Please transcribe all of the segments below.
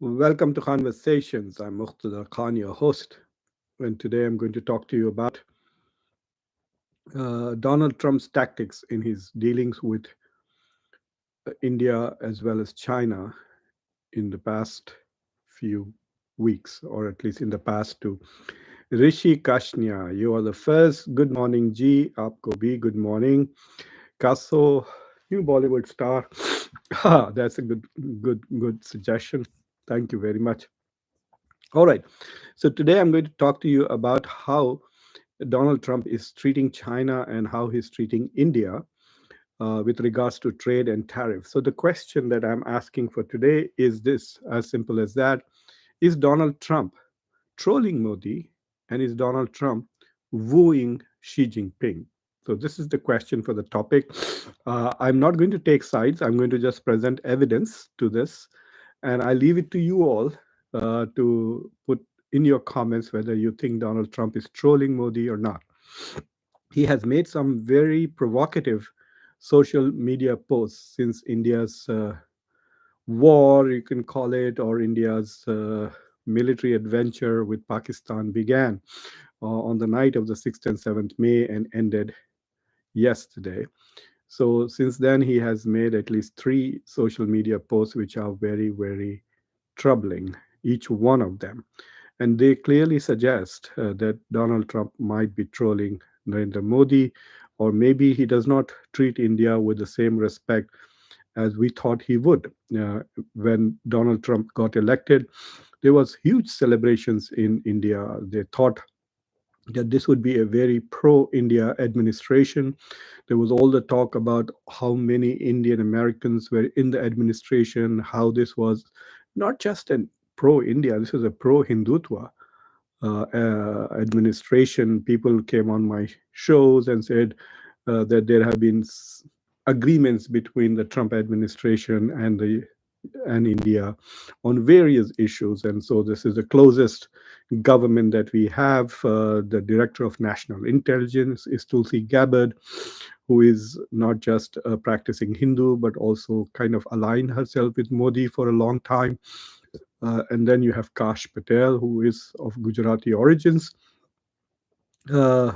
Welcome to Khanversations. I'm Muqtedar Khan, your host, and today I'm going to talk to you about Donald Trump's tactics in his dealings with India as well as China in the past few weeks, or at least in the past two. Rishi Kashnia, you are the first. Good morning, G. Aapko bhi good morning. Kaso, new Bollywood star. That's a good suggestion. Thank you very much. All right. So today I'm going to talk to you about how Donald Trump is treating China and how he's treating India with regards to trade and tariffs. So the question that I'm asking for today is this, as simple as that. Is Donald Trump trolling Modi, and is Donald Trump wooing Xi Jinping? So this is the question for the topic. I'm not going to take sides. I'm going to just present evidence to this, and I leave it to you all to put in your comments whether you think Donald Trump is trolling Modi or not. He has made some very provocative social media posts since India's war, you can call it, or India's military adventure with Pakistan began on the night of the 6th and 7th May and ended yesterday. So since then, he has made at least three social media posts which are very, very troubling, each one of them. And they clearly suggest that Donald Trump might be trolling Narendra Modi, or maybe he does not treat India with the same respect as we thought he would. When Donald Trump got elected, there was huge celebrations in India. They thought that this would be a very pro-India administration. There was all the talk about how many Indian Americans were in the administration, how this was not just a pro-India, this was a pro-Hindutva administration. People came on my shows and said that there have been agreements between the Trump administration and India on various issues. And so this is the closest government that we have. The Director of National Intelligence is Tulsi Gabbard, who is not just a practicing Hindu, but also kind of aligned herself with Modi for a long time. And then you have Kash Patel, who is of Gujarati origins. Uh,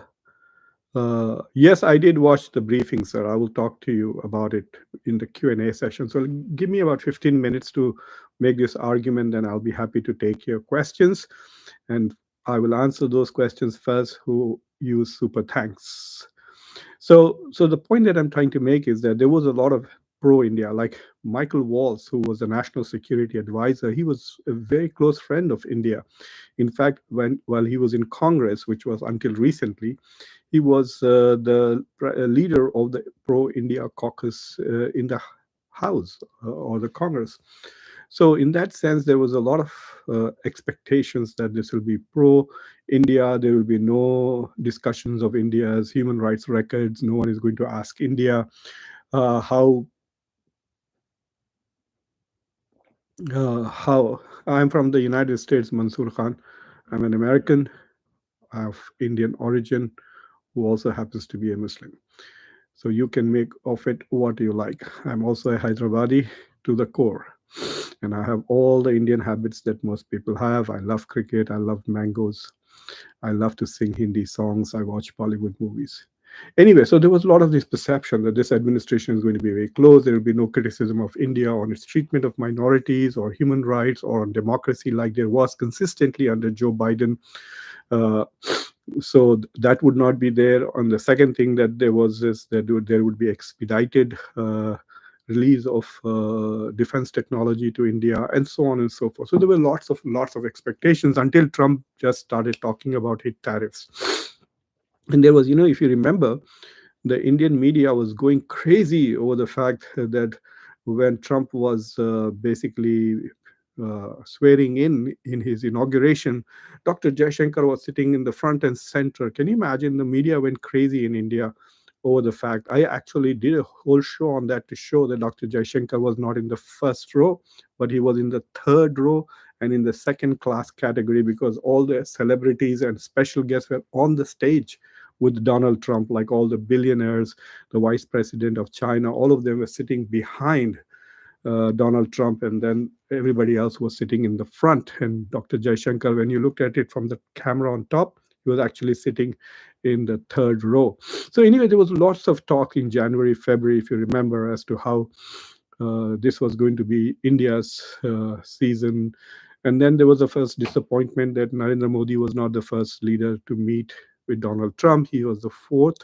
yes, I did watch the briefing, sir. I will talk to you about it in the Q&A session. So give me about 15 minutes to make this argument, and I'll be happy to take your questions. And I will answer those questions first who use super thanks. So the point that I'm trying to make is that there was a lot of pro-India, like Michael Waltz, who was the national security advisor. He was a very close friend of India. In fact, while he was in Congress, which was until recently, he was the leader of the pro-India caucus in the House or the Congress. So, in that sense, there was a lot of expectations that this will be pro India. There will be no discussions of India's human rights records. No one is going to ask India how I'm from the United States, Mansoor Khan. I'm an American of Indian origin who also happens to be a Muslim. So you can make of it what you like. I'm also a Hyderabadi to the core. And I have all the Indian habits that most people have. I love cricket. I love mangoes. I love to sing Hindi songs. I watch Bollywood movies. Anyway, so there was a lot of this perception that this administration is going to be very close. There will be no criticism of India on its treatment of minorities or human rights or on democracy like there was consistently under Joe Biden. Uh, so that would not be there. On the second thing that there was is that there would be expedited release of defense technology to India, and so on and so forth. So there were lots of expectations until Trump just started talking about his tariffs. And there was, if you remember, the Indian media was going crazy over the fact that when Trump was basically swearing in his inauguration, Dr. Jaishankar was sitting in the front and center. Can you imagine? The media went crazy in India over the fact. I actually did a whole show on that to show that Dr. Jaishankar was not in the first row, but he was in the third row and in the second class category because all the celebrities and special guests were on the stage with Donald Trump, like all the billionaires, the vice president of China, all of them were sitting behind Donald Trump. And then everybody else was sitting in the front. And Dr. Jaishankar, when you looked at it from the camera on top, he was actually sitting in the third row. So anyway, there was lots of talk in January, February, if you remember, as to how this was going to be India's season. And then there was the first disappointment that Narendra Modi was not the first leader to meet with Donald Trump. He was the fourth.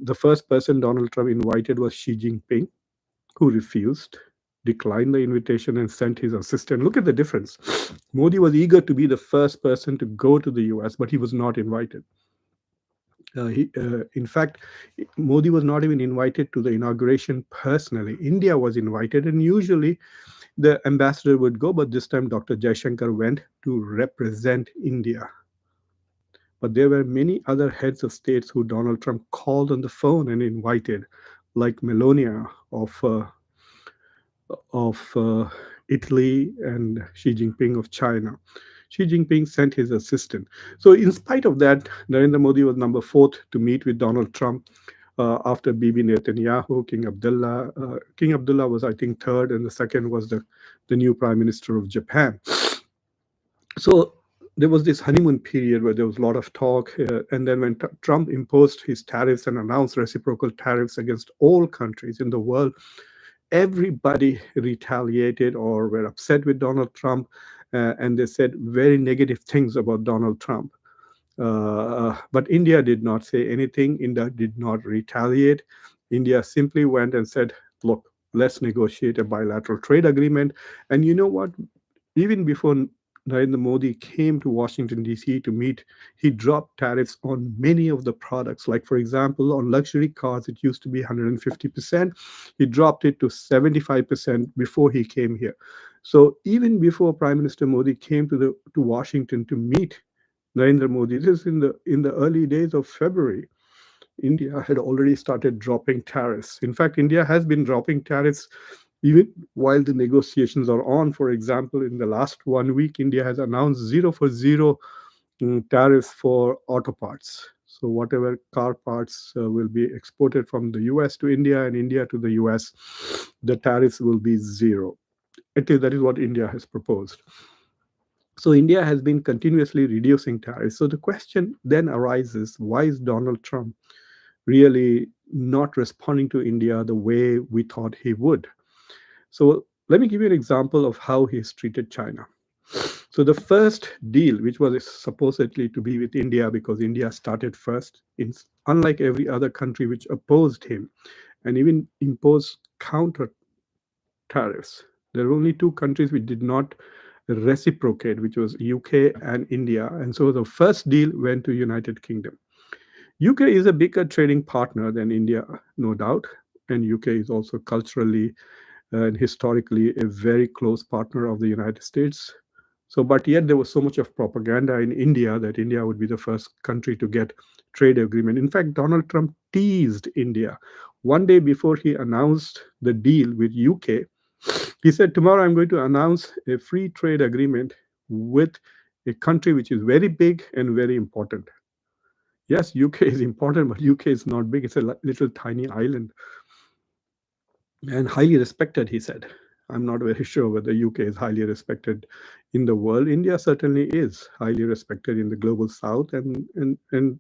The first person Donald Trump invited was Xi Jinping, who refused, declined the invitation, and sent his assistant. Look at the difference. Modi was eager to be the first person to go to the US, but he was not invited. In fact, Modi was not even invited to the inauguration personally. India was invited, and usually the ambassador would go, but this time Dr. Jaishankar went to represent India. But there were many other heads of states who Donald Trump called on the phone and invited, like Melania of Italy and Xi Jinping of China. Xi Jinping sent his assistant. So, in spite of that, Narendra Modi was number fourth to meet with Donald Trump after Bibi Netanyahu, King Abdullah. King Abdullah was, I think, third, and the second was the new Prime Minister of Japan. So, there was this honeymoon period where there was a lot of talk. And then when Trump imposed his tariffs and announced reciprocal tariffs against all countries in the world, everybody retaliated or were upset with Donald Trump, and they said very negative things about Donald Trump. But India did not say anything. India did not retaliate. India simply went and said, look, let's negotiate a bilateral trade agreement. And you know what? Even before Narendra Modi came to Washington, D.C. to meet, he dropped tariffs on many of the products. Like, for example, on luxury cars, it used to be 150%. He dropped it to 75% before he came here. So even before Prime Minister Modi came to Washington to meet Narendra Modi, this is in the early days of February, India had already started dropping tariffs. In fact, India has been dropping tariffs even while the negotiations are on. For example, in the last 1 week, India has announced zero for zero tariffs for auto parts. So whatever car parts will be exported from the US to India and India to the US, the tariffs will be zero. At least that is what India has proposed. So India has been continuously reducing tariffs. So the question then arises, why is Donald Trump really not responding to India the way we thought he would? So let me give you an example of how he's treated China. So the first deal, which was supposedly to be with India because India started first, unlike every other country which opposed him and even imposed counter tariffs, there were only two countries which did not reciprocate, which was UK and India. And so the first deal went to United Kingdom. UK is a bigger trading partner than India, no doubt, and UK is also culturally and historically a very close partner of the United States. So, but yet there was so much of propaganda in India that India would be the first country to get trade agreement. In fact, Donald Trump teased India. One day before he announced the deal with UK, he said, tomorrow I'm going to announce a free trade agreement with a country which is very big and very important. Yes, UK is important, but UK is not big. It's a little tiny island and highly respected, he said. I'm not very sure whether UK is highly respected in the world. India certainly is highly respected in the global south, and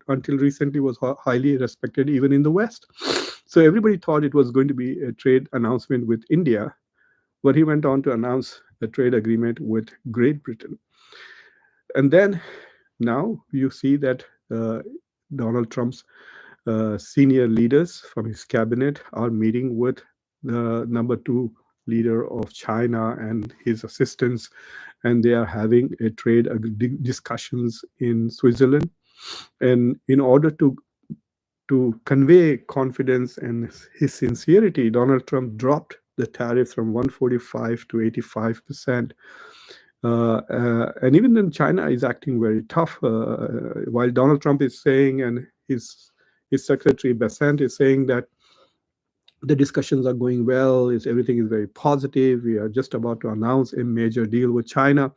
until recently was highly respected even in the West. So everybody thought it was going to be a trade announcement with India, but he went on to announce a trade agreement with Great Britain. And then now you see that Donald Trump's senior leaders from his cabinet are meeting with the number two leader of China and his assistants, and they are having a trade discussions in Switzerland. And in order to convey confidence and his sincerity, Donald Trump dropped the tariff from 145 to 85%. And even then, China is acting very tough. While Donald Trump is saying, and his secretary Besant is saying that the discussions are going well, everything is very positive. We are just about to announce a major deal with China.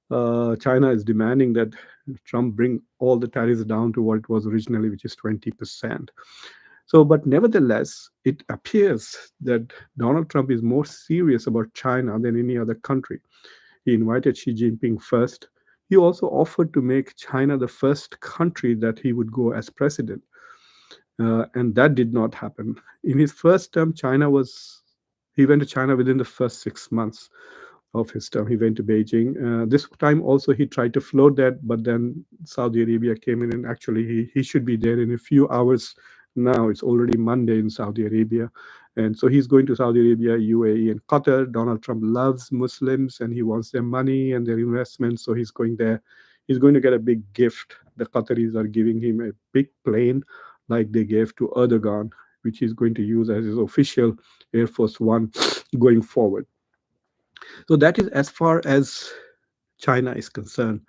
China is demanding that Trump bring all the tariffs down to what it was originally, which is 20%. So, but nevertheless, it appears that Donald Trump is more serious about China than any other country. He invited Xi Jinping first. He also offered to make China the first country that he would go as president. And that did not happen. In his first term, he went to China within the first 6 months of his term. He went to Beijing. This time also he tried to float that, but then Saudi Arabia came in, and actually he should be there in a few hours now. It's already Monday in Saudi Arabia. And so he's going to Saudi Arabia, UAE, and Qatar. Donald Trump loves Muslims and he wants their money and their investments. So he's going there. He's going to get a big gift. The Qataris are giving him a big plane like they gave to Erdogan, which he's going to use as his official Air Force One going forward. So that is as far as China is concerned.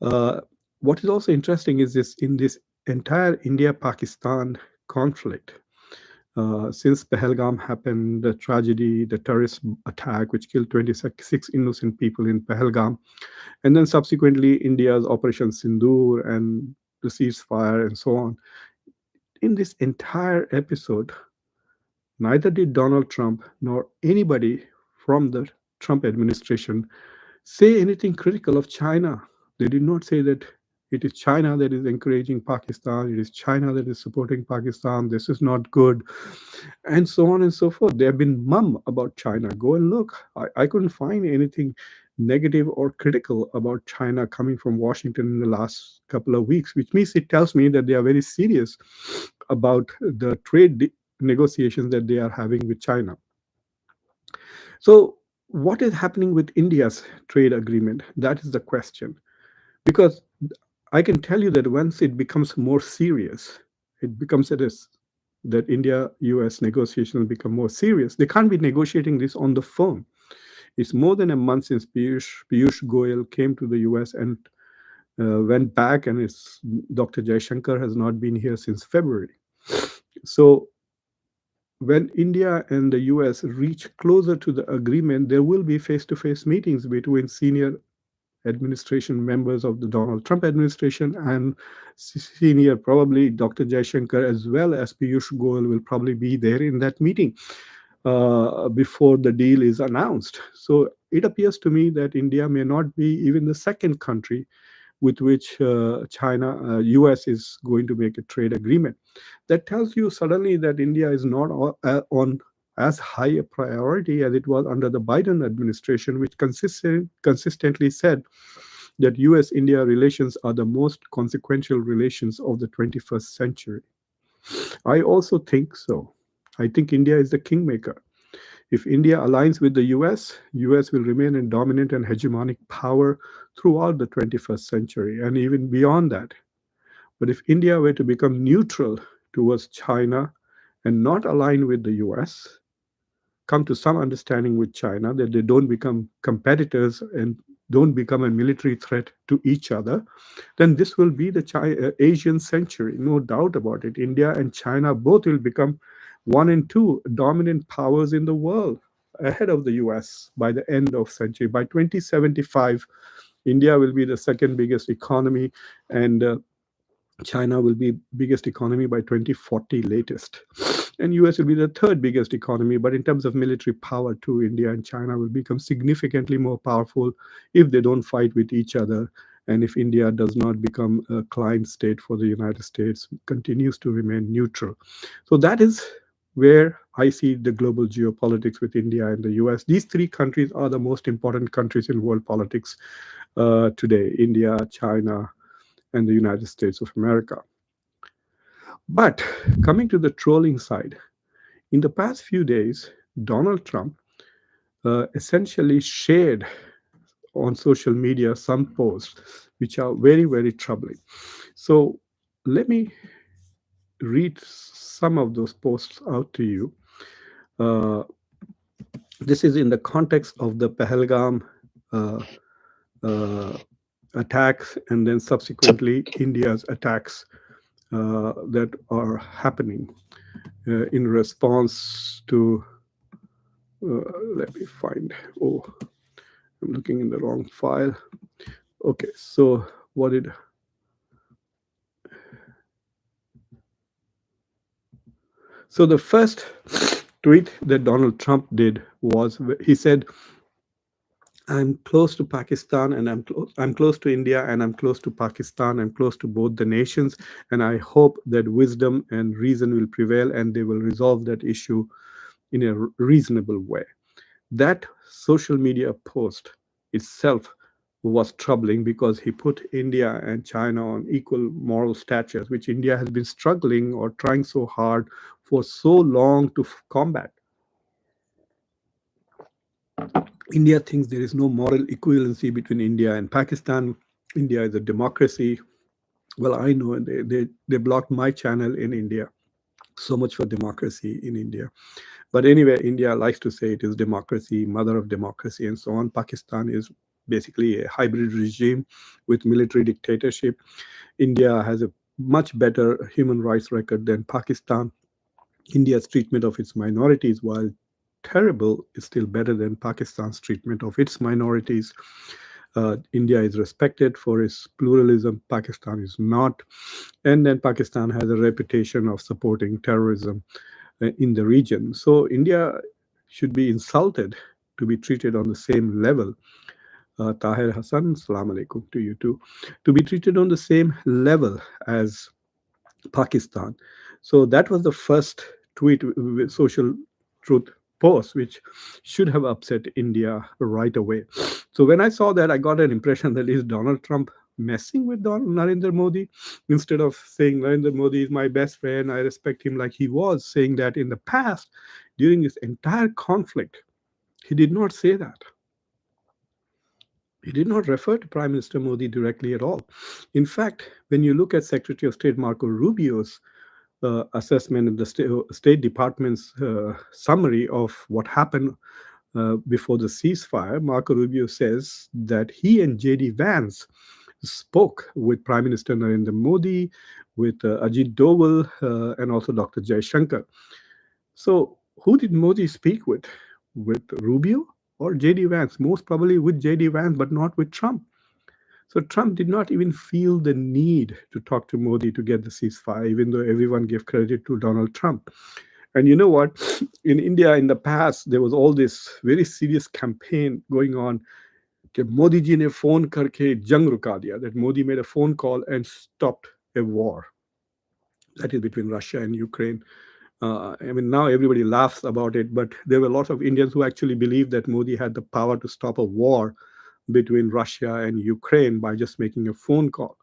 Uh, what is also interesting is this in this entire India-Pakistan conflict. Since Pahalgam happened, the tragedy, the terrorist attack, which killed 26 innocent people in Pahalgam, and then subsequently India's Operation Sindoor and the ceasefire and so on. In this entire episode, neither did Donald Trump nor anybody from the Trump administration say anything critical of China. They did not say that it is China that is encouraging Pakistan, it is China that is supporting Pakistan, this is not good, and so on and so forth. They have been mum about China. Go and look. I couldn't find anything negative or critical about China coming from Washington in the last couple of weeks, which means it tells me that they are very serious about the negotiations that they are having with China. So, what is happening with India's trade agreement? That is the question. Because I can tell you that once it becomes more serious, it becomes a risk that India US negotiations become more serious. They can't be negotiating this on the phone. It's more than a month since Piyush Goyal came to the US and went back, and Dr. Jaishankar has not been here since February. So when India and the US reach closer to the agreement, there will be face to face meetings between senior administration members of the Donald Trump administration and senior, probably Dr. Jaishankar as well as Piyush Goyal will probably be there in that meeting before the deal is announced. So it appears to me that India may not be even the second country with which US is going to make a trade agreement. That tells you suddenly that India is not on as high a priority as it was under the Biden administration, which consistently said that US India relations are the most consequential relations of the 21st century. I also think so. I think India is the kingmaker. If India aligns with the US will remain a dominant and hegemonic power throughout the 21st century and even beyond that. But if India were to become neutral towards China and not align with the US, come to some understanding with China that they don't become competitors and don't become a military threat to each other, then this will be the Asian century, no doubt about it. India and China both will become one and two dominant powers in the world ahead of the US by the end of century. By 2075, India will be the second biggest economy, and China will be biggest economy by 2040 latest. And US will be the third biggest economy, but in terms of military power too, India and China will become significantly more powerful if they don't fight with each other. And if India does not become a client state for the United States, continues to remain neutral. So that is where I see the global geopolitics with India and the US. These three countries are the most important countries in world politics today: India, China, and the United States of America. But coming to the trolling side, in the past few days, Donald Trump essentially shared on social media some posts which are very, very troubling. So let me read some of those posts out to you. Uh, this is in the context of the Pahalgam uh, uh, attacks and then subsequently India's attacks that are happening in response to. Let me find. Oh, I'm looking in the wrong file. Okay, so what did So the first tweet that Donald Trump did was he said, I'm close to Pakistan and I'm close to India and I'm close to Pakistan. I'm close to both the nations. And I hope that wisdom and reason will prevail and they will resolve that issue in a reasonable way. That social media post itself was troubling because he put India and China on equal moral statures, which India has been struggling or trying so hard for so long to combat. India thinks there is no moral equivalency between India and Pakistan. India is a democracy. Well, I know they blocked my channel in India. So much for democracy in India. But anyway, India likes to say it is democracy, mother of democracy, and so on. Pakistan is basically a hybrid regime with military dictatorship. India has a much better human rights record than Pakistan. India's treatment of its minorities, while terrible, is still better than Pakistan's treatment of its minorities. India is respected for its pluralism, Pakistan is not. And then Pakistan has a reputation of supporting terrorism in the region. So India should be insulted to be treated on the same level. Tahir Hassan, salam alaikum to you too. To be treated on the same level as Pakistan. So that was the first tweet, social truth post, which should have upset India right away. So when I saw that, I got an impression that is Donald Trump messing with Narendra Modi instead of saying Narendra Modi is my best friend. I respect him like he was saying that in the past during this entire conflict. He did not say that. He did not refer to Prime Minister Modi directly at all. In fact, when you look at Secretary of State Marco Rubio's assessment in the State Department's summary of what happened before the ceasefire, Marco Rubio says that he and J.D. Vance spoke with Prime Minister Narendra Modi, with Ajit Doval, and also Dr. Jaishankar. So, who did Modi speak with? With Rubio or J.D. Vance? Most probably with J.D. Vance, but not with Trump. So Trump did not even feel the need to talk to Modi to get the ceasefire, even though everyone gave credit to Donald Trump. And you know what? In India, in the past, there was all this very serious campaign going on. कि मोदी जी ने phone करके जंग रुका दिया, that Modi made a phone call and stopped a war that is between Russia and Ukraine. I mean, now everybody laughs about it, but there were lots of Indians who actually believed that Modi had the power to stop a war between Russia and Ukraine by just making a phone call.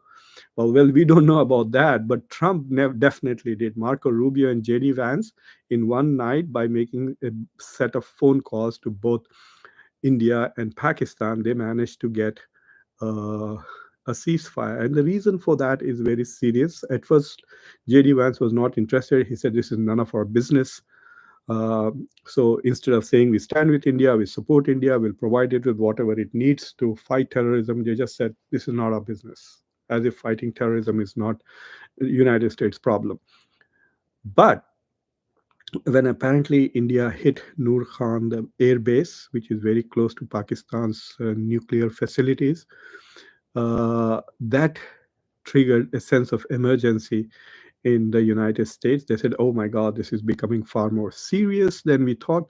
Well, we don't know about that, but Trump definitely did. Marco Rubio and J.D. Vance in one night by making a set of phone calls to both India and Pakistan, they managed to get uh, a ceasefire. And the reason for that is very serious. At first, J.D. Vance was not interested. He said, this is none of our business. Uh, so instead of saying we stand with India, we support India, we'll provide it with whatever it needs to fight terrorism, they just said, this is not our business, as if fighting terrorism is not the United States' problem. But when apparently India hit Nur Khan, the air base, which is very close to Pakistan's nuclear facilities, that triggered a sense of emergency in the United States. They said, oh my God, this is becoming far more serious than we thought.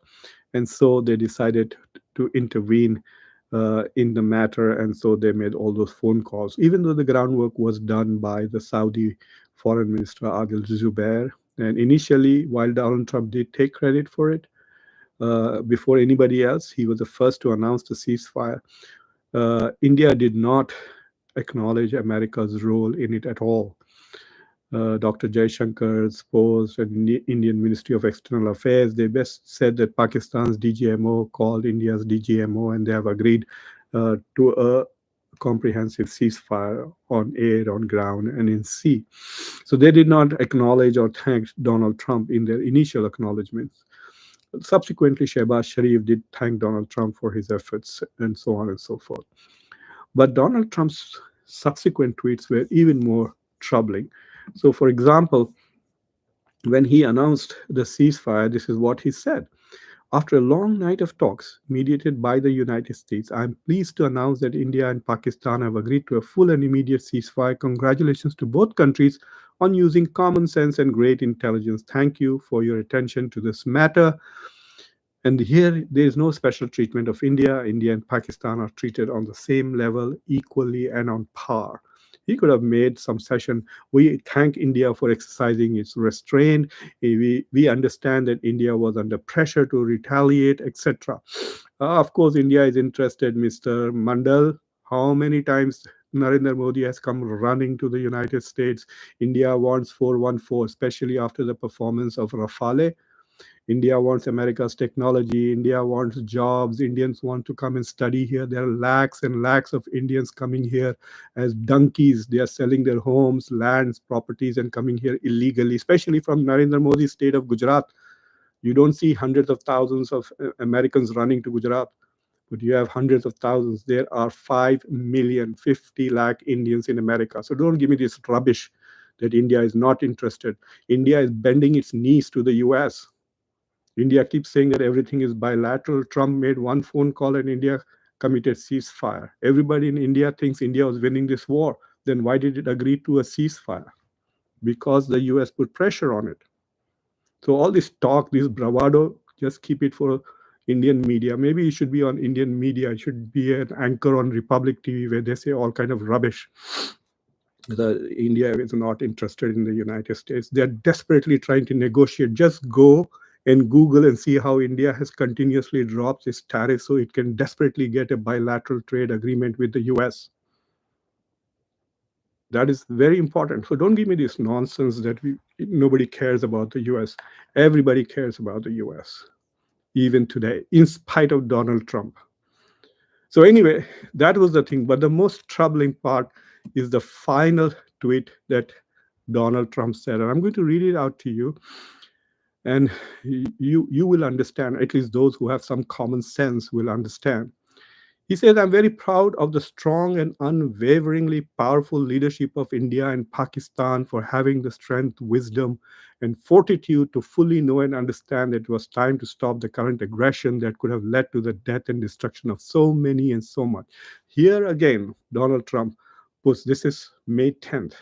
And so they decided to intervene in the matter. And so they made all those phone calls, even though the groundwork was done by the Saudi Foreign Minister Adil Zubair. And initially, while Donald Trump did take credit for it, before anybody else, he was the first to announce the ceasefire. India did not acknowledge America's role in it at all. Dr. Jaishankar's post and the Indian Ministry of External Affairs, they best said that Pakistan's DGMO called India's DGMO, and they have agreed to a comprehensive ceasefire on air, on ground, and in sea. So they did not acknowledge or thank Donald Trump in their initial acknowledgements. Subsequently, Shehbaz Sharif did thank Donald Trump for his efforts, and so on and so forth. But Donald Trump's subsequent tweets were even more troubling. So, for example, when he announced the ceasefire, this is what he said. After a long night of talks mediated by the United States, I am pleased to announce that India and Pakistan have agreed to a full and immediate ceasefire. Congratulations to both countries on using common sense and great intelligence. Thank you for your attention to this matter. And here, there is no special treatment of India. India and Pakistan are treated on the same level, equally and on par. He could have made some session. We thank India for exercising its restraint. We understand that India was under pressure to retaliate, etc. Of course, India is interested, Mr. Mandal. How many times Narendra Modi has come running to the United States? India wants 414, especially after the performance of Rafale. India wants America's technology. India wants jobs. Indians want to come and study here. There are lakhs and lakhs of Indians coming here as donkeys. They are selling their homes, lands, properties, and coming here illegally, especially from Narendra Modi's state of Gujarat. You don't see hundreds of thousands of Americans running to Gujarat, but you have hundreds of thousands. There are 5 million, 50 lakh Indians in America. So don't give me this rubbish that India is not interested. India is bending its knees to the US. India keeps saying that everything is bilateral. Trump made one phone call and India committed ceasefire. Everybody in India thinks India was winning this war. Then why did it agree to a ceasefire? Because the US put pressure on it. So all this talk, this bravado, just keep it for Indian media. Maybe you should be on Indian media. It should be an anchor on Republic TV where they say all kind of rubbish. India is not interested in the United States. They're desperately trying to negotiate. Just go and Google and see how India has continuously dropped its tariffs so it can desperately get a bilateral trade agreement with the US. That is very important. So don't give me this nonsense that nobody cares about the US. Everybody cares about the US, even today, in spite of Donald Trump. So anyway, that was the thing. But the most troubling part is the final tweet that Donald Trump said. And I'm going to read it out to you. And you will understand, at least those who have some common sense will understand. He says, I'm very proud of the strong and unwaveringly powerful leadership of India and Pakistan for having the strength, wisdom, and fortitude to fully know and understand that it was time to stop the current aggression that could have led to the death and destruction of so many and so much. Here again, Donald Trump puts, this is May 10th.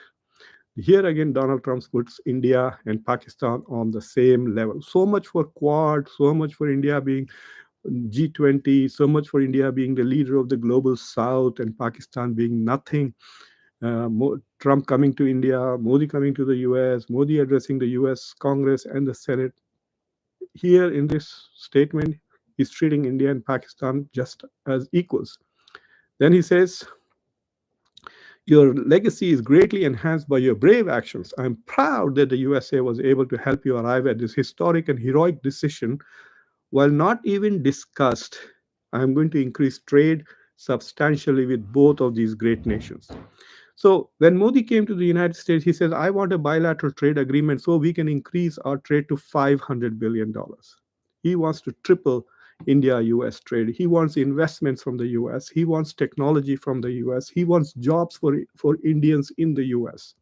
Here again, Donald Trump puts India and Pakistan on the same level. So much for Quad, so much for India being G20, so much for India being the leader of the global South and Pakistan being nothing. Trump coming to India, Modi coming to the US, Modi addressing the US Congress and the Senate. Here in this statement, he's treating India and Pakistan just as equals. Then he says, your legacy is greatly enhanced by your brave actions. I'm proud that the USA was able to help you arrive at this historic and heroic decision. While not even discussed, I'm going to increase trade substantially with both of these great nations. So when Modi came to the United States, he says, I want a bilateral trade agreement so we can increase our trade to $500 billion. He wants to triple India US trade. He wants investments from the US. He wants technology from the US. He wants jobs for Indians in the US.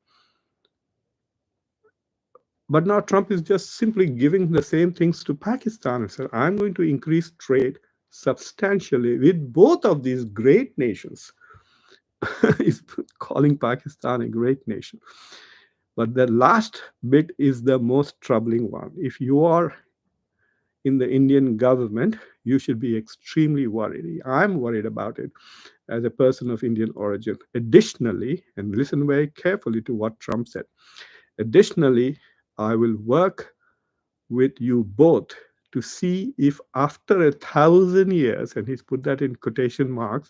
But now Trump is just simply giving the same things to Pakistan and said, I'm going to increase trade substantially with both of these great nations. He's calling Pakistan a great nation. But the last bit is the most troubling one. If you are in the Indian government, you should be extremely worried. I'm worried about it as a person of Indian origin. Additionally, and listen very carefully to what Trump said, additionally, I will work with you both to see if after 1,000 years, and he's put that in quotation marks,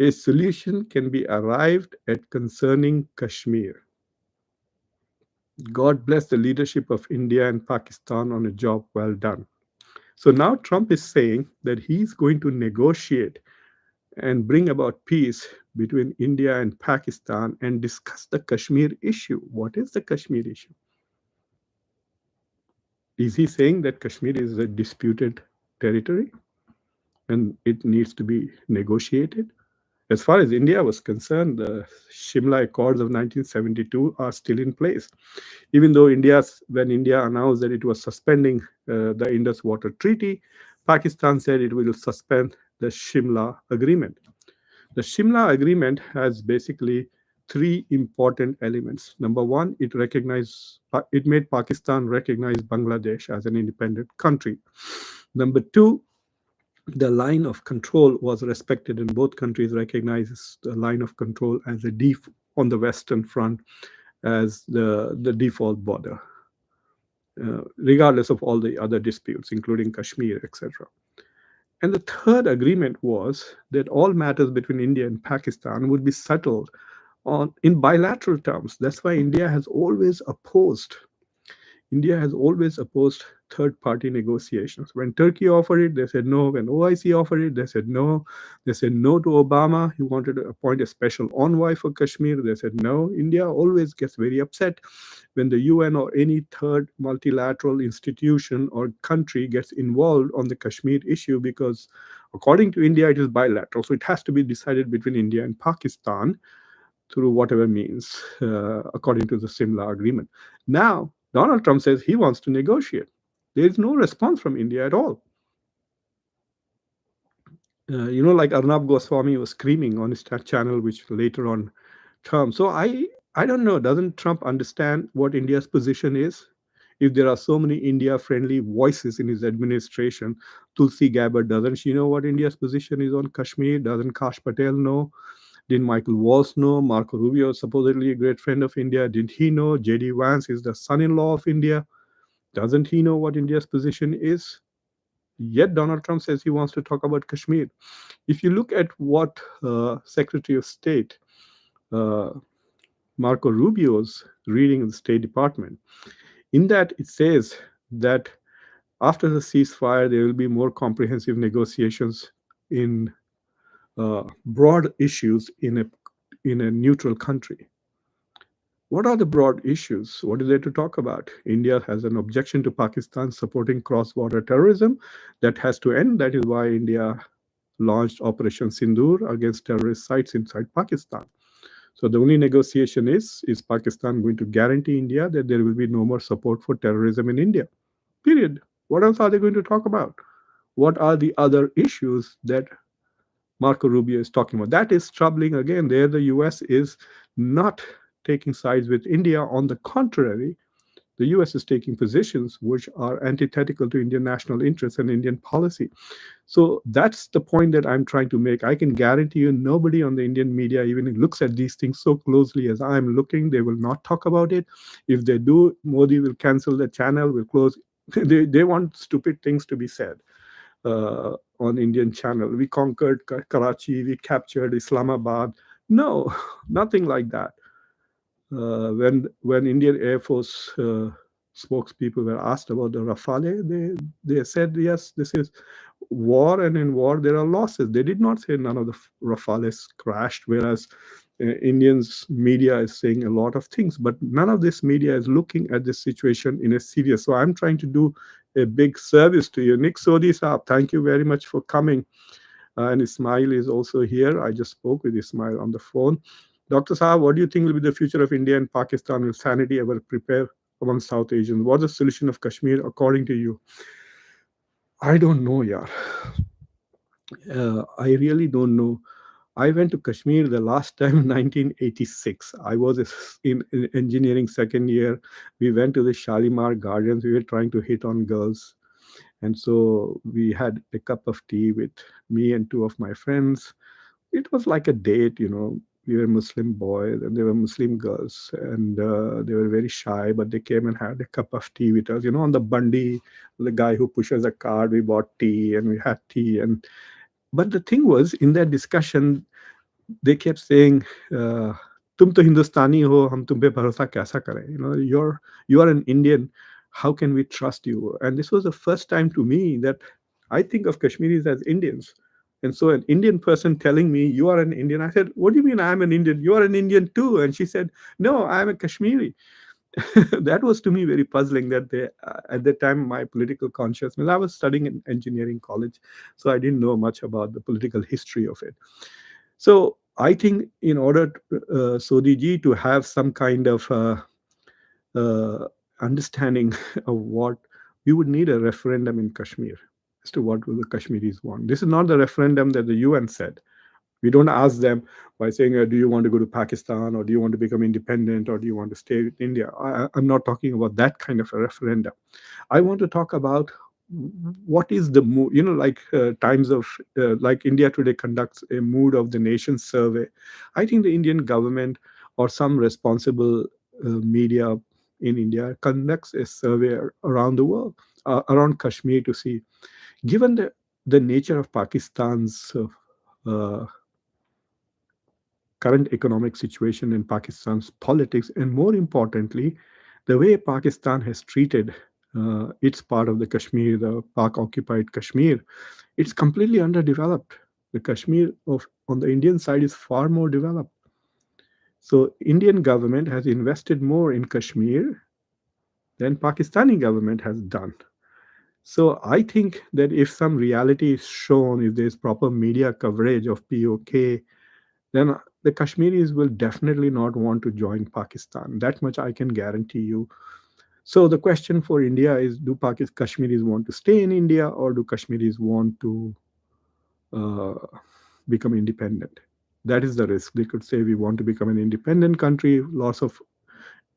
a solution can be arrived at concerning Kashmir. God bless the leadership of India and Pakistan on a job well done. So now Trump is saying that he's going to negotiate and bring about peace between India and Pakistan and discuss the Kashmir issue. What is the Kashmir issue? Is he saying that Kashmir is a disputed territory and it needs to be negotiated? As far as India was concerned, the Shimla Accords of 1972 are still in place. Even though when India announced that it was suspending the Indus Water Treaty, Pakistan said it will suspend the Shimla Agreement. The Shimla Agreement has basically three important elements. Number one, it made Pakistan recognize Bangladesh as an independent country. Number two, the line of control was respected, and both countries recognizes the line of control as on the western front as the default border, regardless of all the other disputes, including Kashmir, etc. And the third agreement was that all matters between India and Pakistan would be settled in bilateral terms. That's why India has always opposed third party negotiations. When Turkey offered it, they said no. When OIC offered it, they said no. They said no to Obama. He wanted to appoint a special envoy for Kashmir. They said no. India always gets very upset when the UN or any third multilateral institution or country gets involved on the Kashmir issue because, according to India, it is bilateral. So it has to be decided between India and Pakistan through whatever means, according to the Shimla Agreement. Now, Donald Trump says he wants to negotiate. There is no response from India at all. Like Arnab Goswami was screaming on his channel, which later on term. So I don't know. Doesn't Trump understand what India's position is? If there are so many India-friendly voices in his administration, Tulsi Gabbard, doesn't she know what India's position is on Kashmir? Doesn't Kash Patel know? Didn't Michael Waltz know? Marco Rubio, supposedly a great friend of India, didn't he know? J.D. Vance is the son-in-law of India. Doesn't he know what India's position is? Yet Donald Trump says he wants to talk about Kashmir. If you look at what Secretary of State uh, Marco Rubio's reading in the State Department, in that it says that after the ceasefire, there will be more comprehensive negotiations in broad issues in a neutral country. What are the broad issues? What is there to talk about? India has an objection to Pakistan supporting cross-border terrorism. That has to end. That is why India launched Operation Sindoor against terrorist sites inside Pakistan. So the only negotiation is Pakistan going to guarantee India that there will be no more support for terrorism in India? Period. What else are they going to talk about? What are the other issues that Marco Rubio is talking about? That is troubling again. There, the US is not taking sides with India. On the contrary, the US is taking positions which are antithetical to Indian national interests and Indian policy. So that's the point that I'm trying to make. I can guarantee you nobody on the Indian media even looks at these things so closely as I'm looking. They will not talk about it. If they do, Modi will cancel the channel, will close. They want stupid things to be said on Indian channel. We conquered Karachi, we captured Islamabad. No, nothing like that. When Indian Air Force spokespeople were asked about the Rafale, they said yes, this is war, and in war there are losses. They did not say none of the Rafales crashed, whereas Indians media is saying a lot of things, but none of this media is looking at this situation in a serious. So I'm trying to do a big service to you. Nick Sodhi Saab, thank you very much for coming. And Ismail is also here. I just spoke with Ismail on the phone. Dr. Saab, what do you think will be the future of India and Pakistan? Will sanity ever prepare among South Asians? What's the solution of Kashmir according to you? I don't know, yeah. I really don't know. I went to Kashmir the last time in 1986. I was in engineering second year. We went to the Shalimar Gardens. We were trying to hit on girls. And so we had a cup of tea with me and two of my friends. It was like a date, We were Muslim boys and they were Muslim girls, and they were very shy, but they came and had a cup of tea with us. On the Bundy, the guy who pushes a cart, we bought tea and we had tea. But the thing was, in that discussion, they kept saying, "Tum to Hindustani ho, hum tum pe bharosa kaisa kare?" You are an Indian. How can we trust you? And this was the first time to me that I think of Kashmiris as Indians. And so an Indian person telling me, "You are an Indian," I said, "What do you mean I'm an Indian? You are an Indian too." And she said, "No, I'm a Kashmiri." That was to me very puzzling that at that time, my political consciousness, I was studying in engineering college, so I didn't know much about the political history of it. So I think in order, Sodhi ji, to have some kind of uh, understanding of what we would need a referendum in Kashmir as to what will the Kashmiris want. This is not the referendum that the UN said. We don't ask them by saying, do you want to go to Pakistan, or do you want to become independent, or do you want to stay with India? I'm not talking about that kind of a referendum. I want to talk about what is the mood, like times of, like India Today conducts a mood of the nation survey. I think the Indian government or some responsible media in India conducts a survey around the world, around Kashmir, to see, given the nature of Pakistan's current economic situation, in Pakistan's politics, and more importantly, the way Pakistan has treated its part of the Kashmir, the Pak occupied Kashmir, it's completely underdeveloped. The Kashmir on the Indian side is far more developed. So Indian government has invested more in Kashmir than Pakistani government has done. So I think that if some reality is shown, if there's proper media coverage of POK, then the Kashmiris will definitely not want to join Pakistan. That much I can guarantee you. So the question for India is, do Kashmiris want to stay in India, or do Kashmiris want to uh, become independent? That is the risk. They could say we want to become an independent country. Lots of,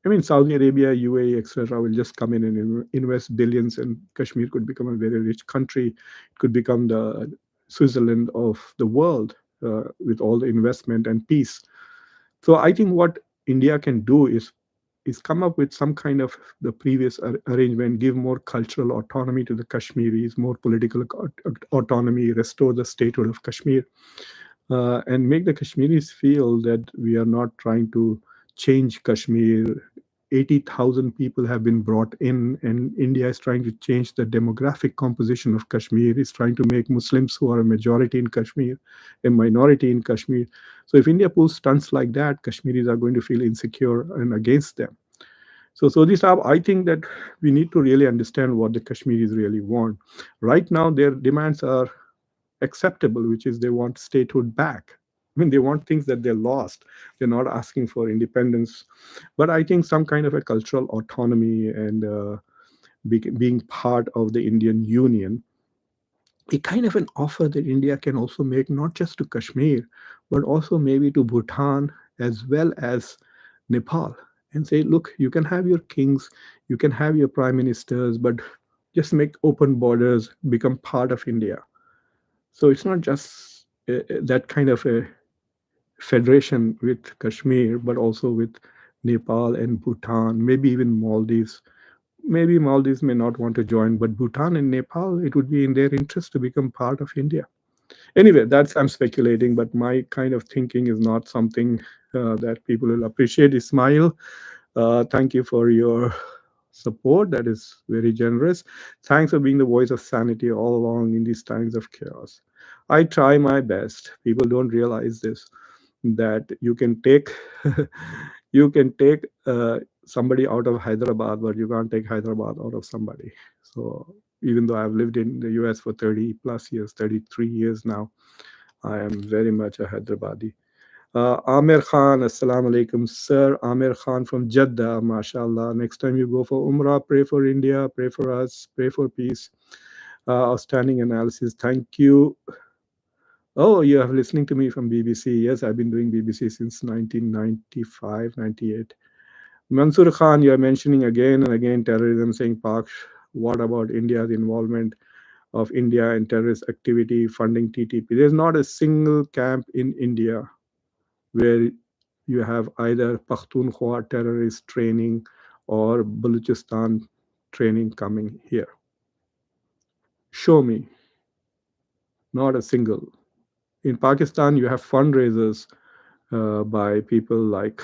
I mean, Saudi Arabia, UAE, etc., will just come in and invest billions, and Kashmir could become a very rich country. It could become the Switzerland of the world with all the investment and peace. So I think what India can do is come up with some kind of the previous arrangement, give more cultural autonomy to the Kashmiris, more political autonomy, restore the statehood of Kashmir, and make the Kashmiris feel that we are not trying to change Kashmir. 80,000 people have been brought in, and India is trying to change the demographic composition of Kashmir. It's trying to make Muslims, who are a majority in Kashmir, a minority in Kashmir. So if India pulls stunts like that, Kashmiris are going to feel insecure and against them. So this, I think that we need to really understand what the Kashmiris really want. Right now, their demands are acceptable, which is they want statehood back. I mean, they want things that they lost. They're not asking for independence, but I think some kind of a cultural autonomy and being part of the Indian Union, a kind of an offer that India can also make, not just to Kashmir, but also maybe to Bhutan as well as Nepal, and say, look, you can have your kings, you can have your prime ministers, but just make open borders, become part of India. So it's not just that kind of a federation with Kashmir, but also with Nepal and Bhutan, maybe even Maldives. Maybe Maldives may not want to join, but Bhutan and Nepal, it would be in their interest to become part of India. Anyway, that's, I'm speculating, but my kind of thinking is not something that people will appreciate. Ismail, thank you for your support. That is very generous. Thanks for being the voice of sanity all along in these times of chaos. I try my best. People don't realize this, that you can take you can take somebody out of Hyderabad, but you can't take Hyderabad out of somebody. So even though I've lived in the US for 30 plus years, 33 years now, I am very much a Hyderabadi. Amir Khan, Assalamu alaikum, sir. Amir Khan from Jeddah, mashallah. Next time you go for Umrah, pray for India, pray for us, pray for peace. Outstanding analysis. Thank you. Oh, you have listening to me from BBC. Yes, I've been doing BBC since 1995, 98. Mansoor Khan, you are mentioning again and again terrorism, saying Pak, what about India's involvement of India in terrorist activity, funding TTP? There's not a single camp in India where you have either Pakhtunkhwa terrorist training or Baluchistan training coming here. Show me. Not a single. In Pakistan, you have fundraisers by people like,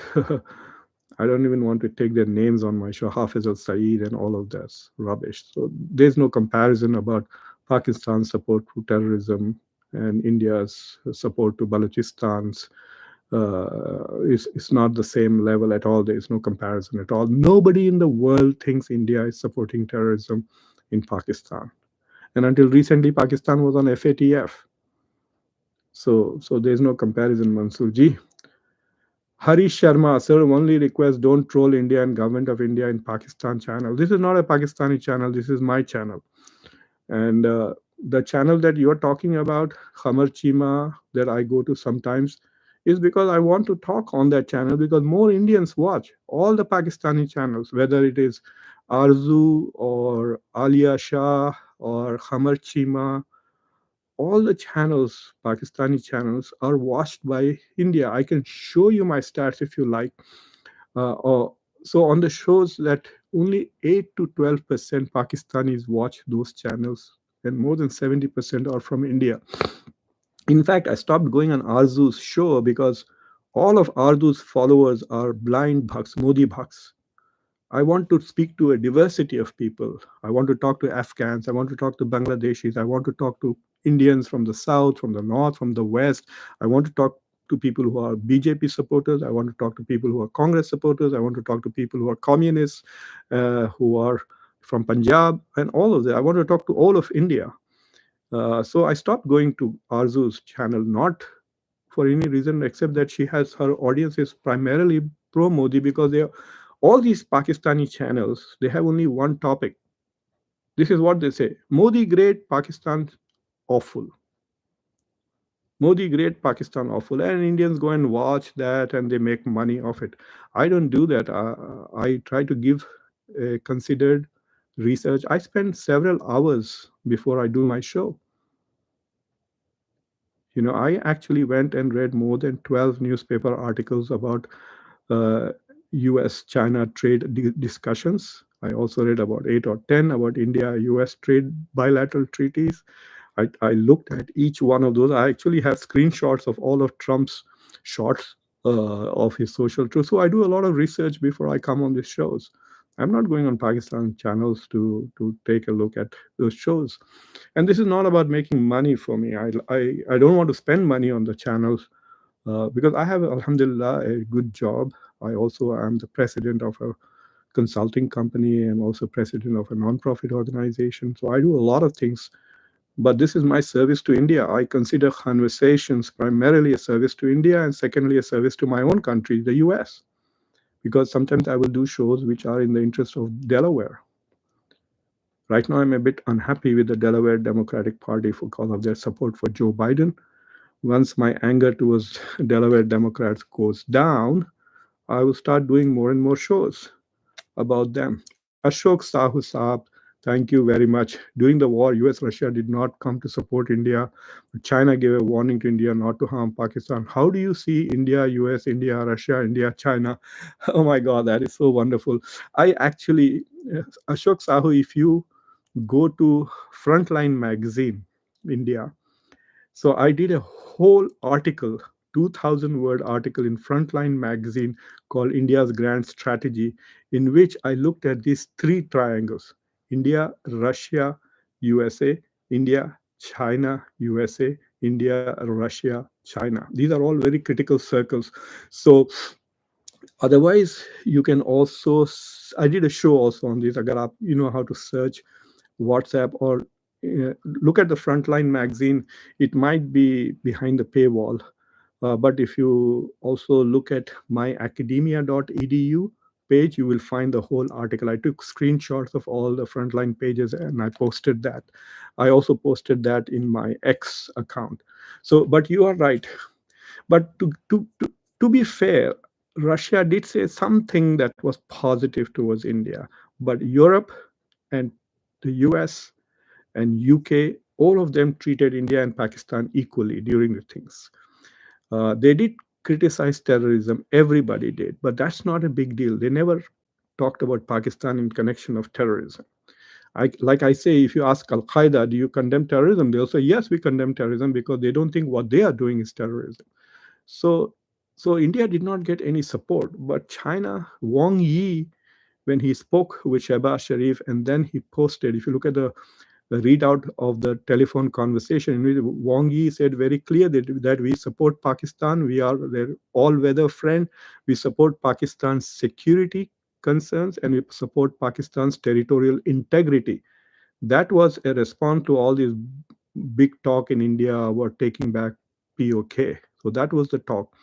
I don't even want to take their names on my show, Hafiz al Saeed and all of this rubbish. So there's no comparison about Pakistan's support to terrorism and India's support to Balochistan's. It's not the same level at all. There is no comparison at all. Nobody in the world thinks India is supporting terrorism in Pakistan. And until recently, Pakistan was on FATF. So there's no comparison, Mansoor ji. Harish Sharma, sir, only request don't troll India and government of India in Pakistan channel. This is not a Pakistani channel. This is my channel. And The channel that you're talking about, Khamarchima, that I go to sometimes, is because I want to talk on that channel because more Indians watch all the Pakistani channels, whether it is Arzu or Alia Shah or Khamarchima. All the channels, Pakistani channels, are watched by India. I can show you my stats if you like. Or so on the shows that only 8 to 12% Pakistanis watch those channels, and more than 70% are from India. In fact, I stopped going on Arzu's show because all of Arzu's followers are blind bhaks, Modi bhaks. I want to speak to a diversity of people. I want to talk to Afghans. I want to talk to Bangladeshis. I want to talk to Indians from the south, from the north, from the west. I want to talk to people who are BJP supporters. I want to talk to people who are Congress supporters. I want to talk to people who are communists, who are from Punjab, and all of that. I want to talk to all of India. So I stopped going to Arzu's channel, not for any reason except that she has her audience is primarily pro Modi because they are, all these Pakistani channels, they have only one topic. This is what they say: Modi great, Pakistan awful. Modi great, Pakistan awful, and Indians go and watch that and they make money off it. I don't do that. I try to give considered research. I spend several hours before I do my show. I actually went and read more than 12 newspaper articles about uh, US China trade discussions. I also read about 8 or 10 about India US trade bilateral treaties. I looked at each one of those. I actually have screenshots of all of Trump's shots of his social truth. So I do a lot of research before I come on these shows. I'm not going on Pakistan channels to take a look at those shows. And this is not about making money for me. I don't want to spend money on the channels because I have, alhamdulillah, a good job. I also am the president of a consulting company and also president of a non-profit organization. So I do a lot of things, but this is my service to India. I consider Conversations primarily a service to India and secondly a service to my own country, the US, because sometimes I will do shows which are in the interest of Delaware. Right now, I'm a bit unhappy with the Delaware Democratic Party because of their support for Joe Biden. Once my anger towards Delaware Democrats goes down, I will start doing more and more shows about them. Ashok Sahu Saab, thank you very much. During the war, US Russia did not come to support India. China gave a warning to India not to harm Pakistan. How do you see India, US, India, Russia, India, China? Oh my God, that is so wonderful. I actually, Ashok Sahu, if you go to Frontline Magazine, India, so I did a whole article, 2000 word article in Frontline magazine called India's Grand Strategy, in which I looked at these three triangles: India, Russia, USA, India, China, USA, India, Russia, China. These are all very critical circles. So otherwise, you can also, I did a show also on this. Agar aap, how to search WhatsApp or look at the Frontline magazine, it might be behind the paywall. But if you also look at myacademia.edu page, you will find the whole article. I took screenshots of all the Frontline pages and I posted that. I also posted that in my X account. So, but you are right. But to be fair, Russia did say something that was positive towards India, but Europe and the US and UK, all of them treated India and Pakistan equally during the things. They did criticize terrorism, everybody did, but that's not a big deal. They never talked about Pakistan in connection of terrorism. Like I say, if you ask Al Qaeda, do you condemn terrorism? They'll say, yes, we condemn terrorism because they don't think what they are doing is terrorism. So, so India did not get any support, but China, Wang Yi, when he spoke with Shehbaz Sharif, and then he posted, if you look at the readout of the telephone conversation, in which Wang Yi said very clear that we support Pakistan, we are their all-weather friend, we support Pakistan's security concerns, and we support Pakistan's territorial integrity. That was a response to all this big talk in India about taking back POK. So that was the talk.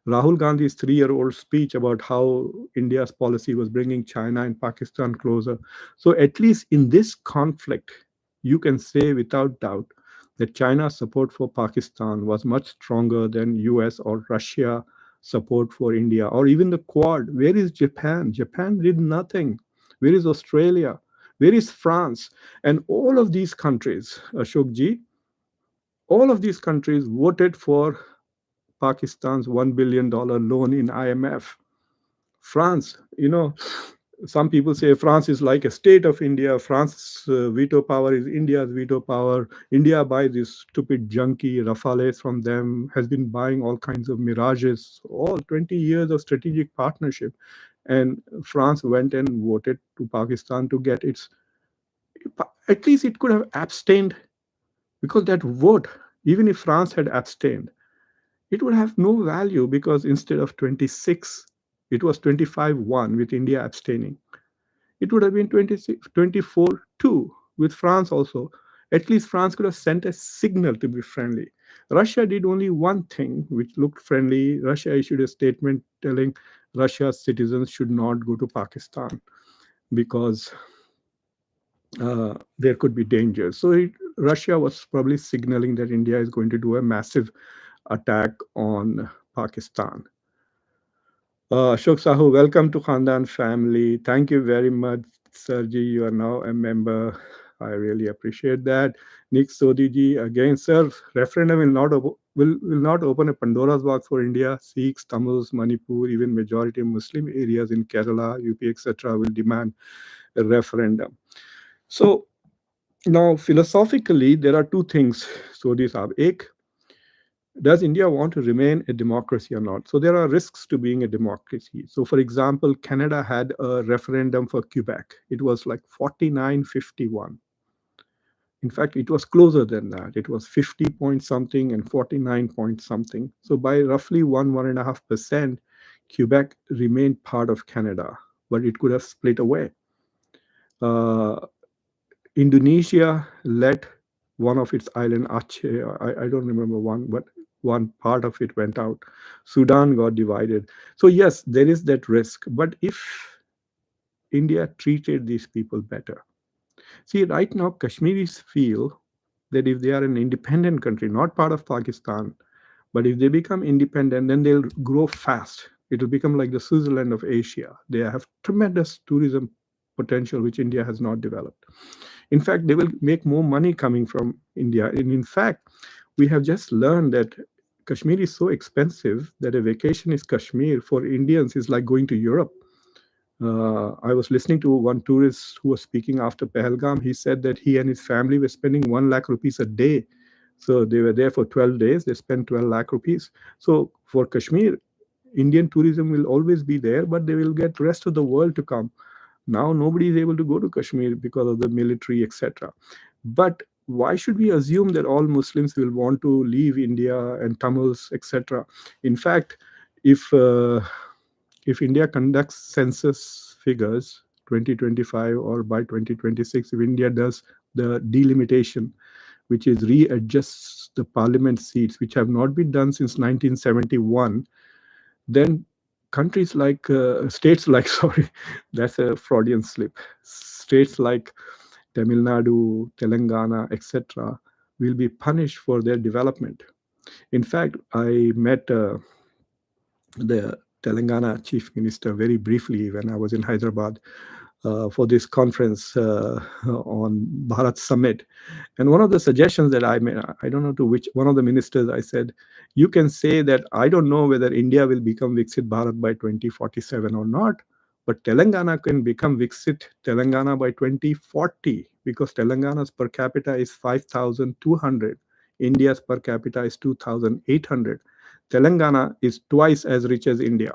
Rahul Gandhi's 3-year-old speech about how India's policy was bringing China and Pakistan closer. So at least in this conflict, you can say without doubt that China's support for Pakistan was much stronger than US or Russia support for India or even the Quad. Where is Japan? Japan did nothing. Where is Australia? Where is France? And all of these countries, Ashokji, all of these countries voted for Pakistan's $1 billion loan in IMF. France, some people say France is like a state of India. France's veto power is India's veto power. India buys this stupid junky Rafales from them, has been buying all kinds of Mirages, all 20 years of strategic partnership. And France went and voted to Pakistan to get its, at least it could have abstained, because that vote, even if France had abstained, it would have no value, because instead of 26, it was 25-1 with India abstaining. It would have been 26, 24-2 with France also. At least France could have sent a signal to be friendly. Russia did only one thing which looked friendly. Russia issued a statement telling Russia's citizens should not go to Pakistan because there could be danger. So Russia was probably signaling that India is going to do a massive attack on Pakistan. Ashok Sahu, welcome to Khandan family. Thank you very much, Sirji. You are now a member. I really appreciate that. Nick Sodiji, again, sir, referendum will not open a Pandora's box for India. Sikhs, Tamils, Manipur, even majority of Muslim areas in Kerala, UP, etc., will demand a referendum. So now, philosophically, there are two things. So these are, does India want to remain a democracy or not? So there are risks to being a democracy. So, for example, Canada had a referendum for Quebec. It was like 49-51. In fact, it was closer than that. It was 50 point something and 49 point something. So by roughly 1.5%, Quebec remained part of Canada, but it could have split away. Uh, Indonesia let one of its island, Aceh, I don't remember one, but one part of it went out. Sudan got divided. So yes, there is that risk. But if India treated these people better, see, right now, Kashmiris feel that if they are an independent country, not part of Pakistan, but if they become independent, then they'll grow fast. It'll become like the Switzerland of Asia. They have tremendous tourism potential, which India has not developed. In fact, they will make more money coming from India. And in fact, we have just learned that Kashmir is so expensive that a vacation is Kashmir for Indians is like going to Europe. I was listening to one tourist who was speaking after Pahalgam. He said that he and his family were spending 1 lakh rupees a day. So they were there for 12 days. They spent 12 lakh rupees. So for Kashmir, Indian tourism will always be there, but they will get rest of the world to come. Now nobody is able to go to Kashmir because of the military, etc. But why should we assume that all Muslims will want to leave India and Tamils, etc.? In fact, if uh, if India conducts census figures 2025 or by 2026, if India does the delimitation, which is readjusts the parliament seats, which have not been done since 1971, then countries like states like sorry, that's a Freudian slip. States like Tamil Nadu, Telangana, etc., will be punished for their development. In fact, I met the Telangana chief minister very briefly when I was in Hyderabad for this conference on Bharat Summit. And one of the suggestions that I made, I don't know to which one of the ministers, I said, you can say that I don't know whether India will become Viksit Bharat by 2047 or not, but Telangana can become Viksit Telangana by 2040 because Telangana's per capita is 5,200. India's per capita is 2,800. Telangana is twice as rich as India.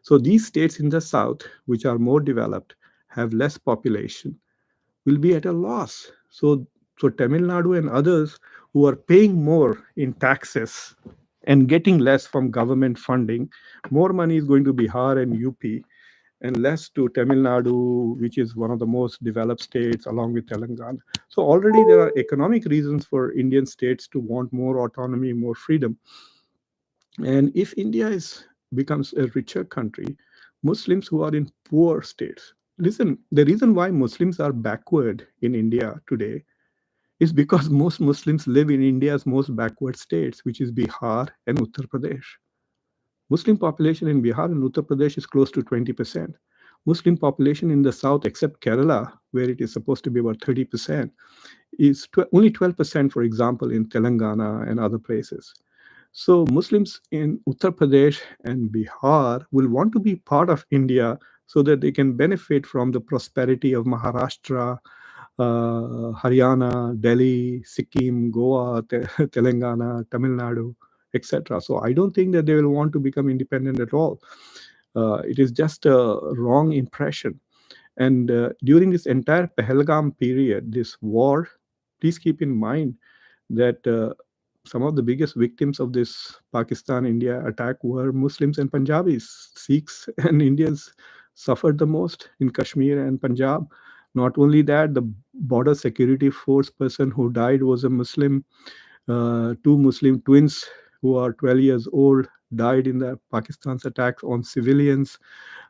So these states in the south, which are more developed, have less population, will be at a loss. So Tamil Nadu and others who are paying more in taxes and getting less from government funding, more money is going to Bihar and UP and less to Tamil Nadu, which is one of the most developed states along with Telangana. So already there are economic reasons for Indian states to want more autonomy, more freedom. And if India becomes a richer country, Muslims who are in poor states Listen, the reason why Muslims are backward in India today is because most Muslims live in India's most backward states, which is Bihar and Uttar Pradesh. Muslim population in Bihar and Uttar Pradesh is close to 20%. Muslim population in the south, except Kerala, where it is supposed to be about 30%, is only 12%, for example, in Telangana and other places. So Muslims in Uttar Pradesh and Bihar will want to be part of India so that they can benefit from the prosperity of Maharashtra, Haryana, Delhi, Sikkim, Goa, Telangana, Tamil Nadu, etc. So I don't think that they will want to become independent at all. It is just a wrong impression. And during this entire Pahalgam period, this war, please keep in mind that some of the biggest victims of this Pakistan India attack were Muslims and Punjabis. Sikhs and Indians suffered the most in Kashmir and Punjab. Not only that, the border security force person who died was a Muslim. Two Muslim twins who are 12 years old died in the Pakistan's attacks on civilians.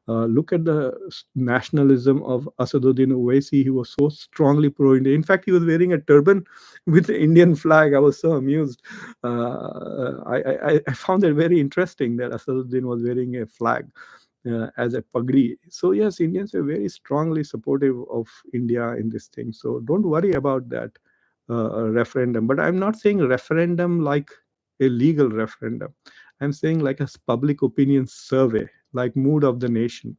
Look at the nationalism of Asaduddin Owaisi. He was so strongly pro-India. In fact, he was wearing a turban with the Indian flag. I was so amused. I found it very interesting that Asaduddin was wearing a flag as a pagri. So yes, Indians are very strongly supportive of India in this thing. So don't worry about that referendum. But I'm not saying referendum like a legal referendum. I'm saying like a public opinion survey, like mood of the nation.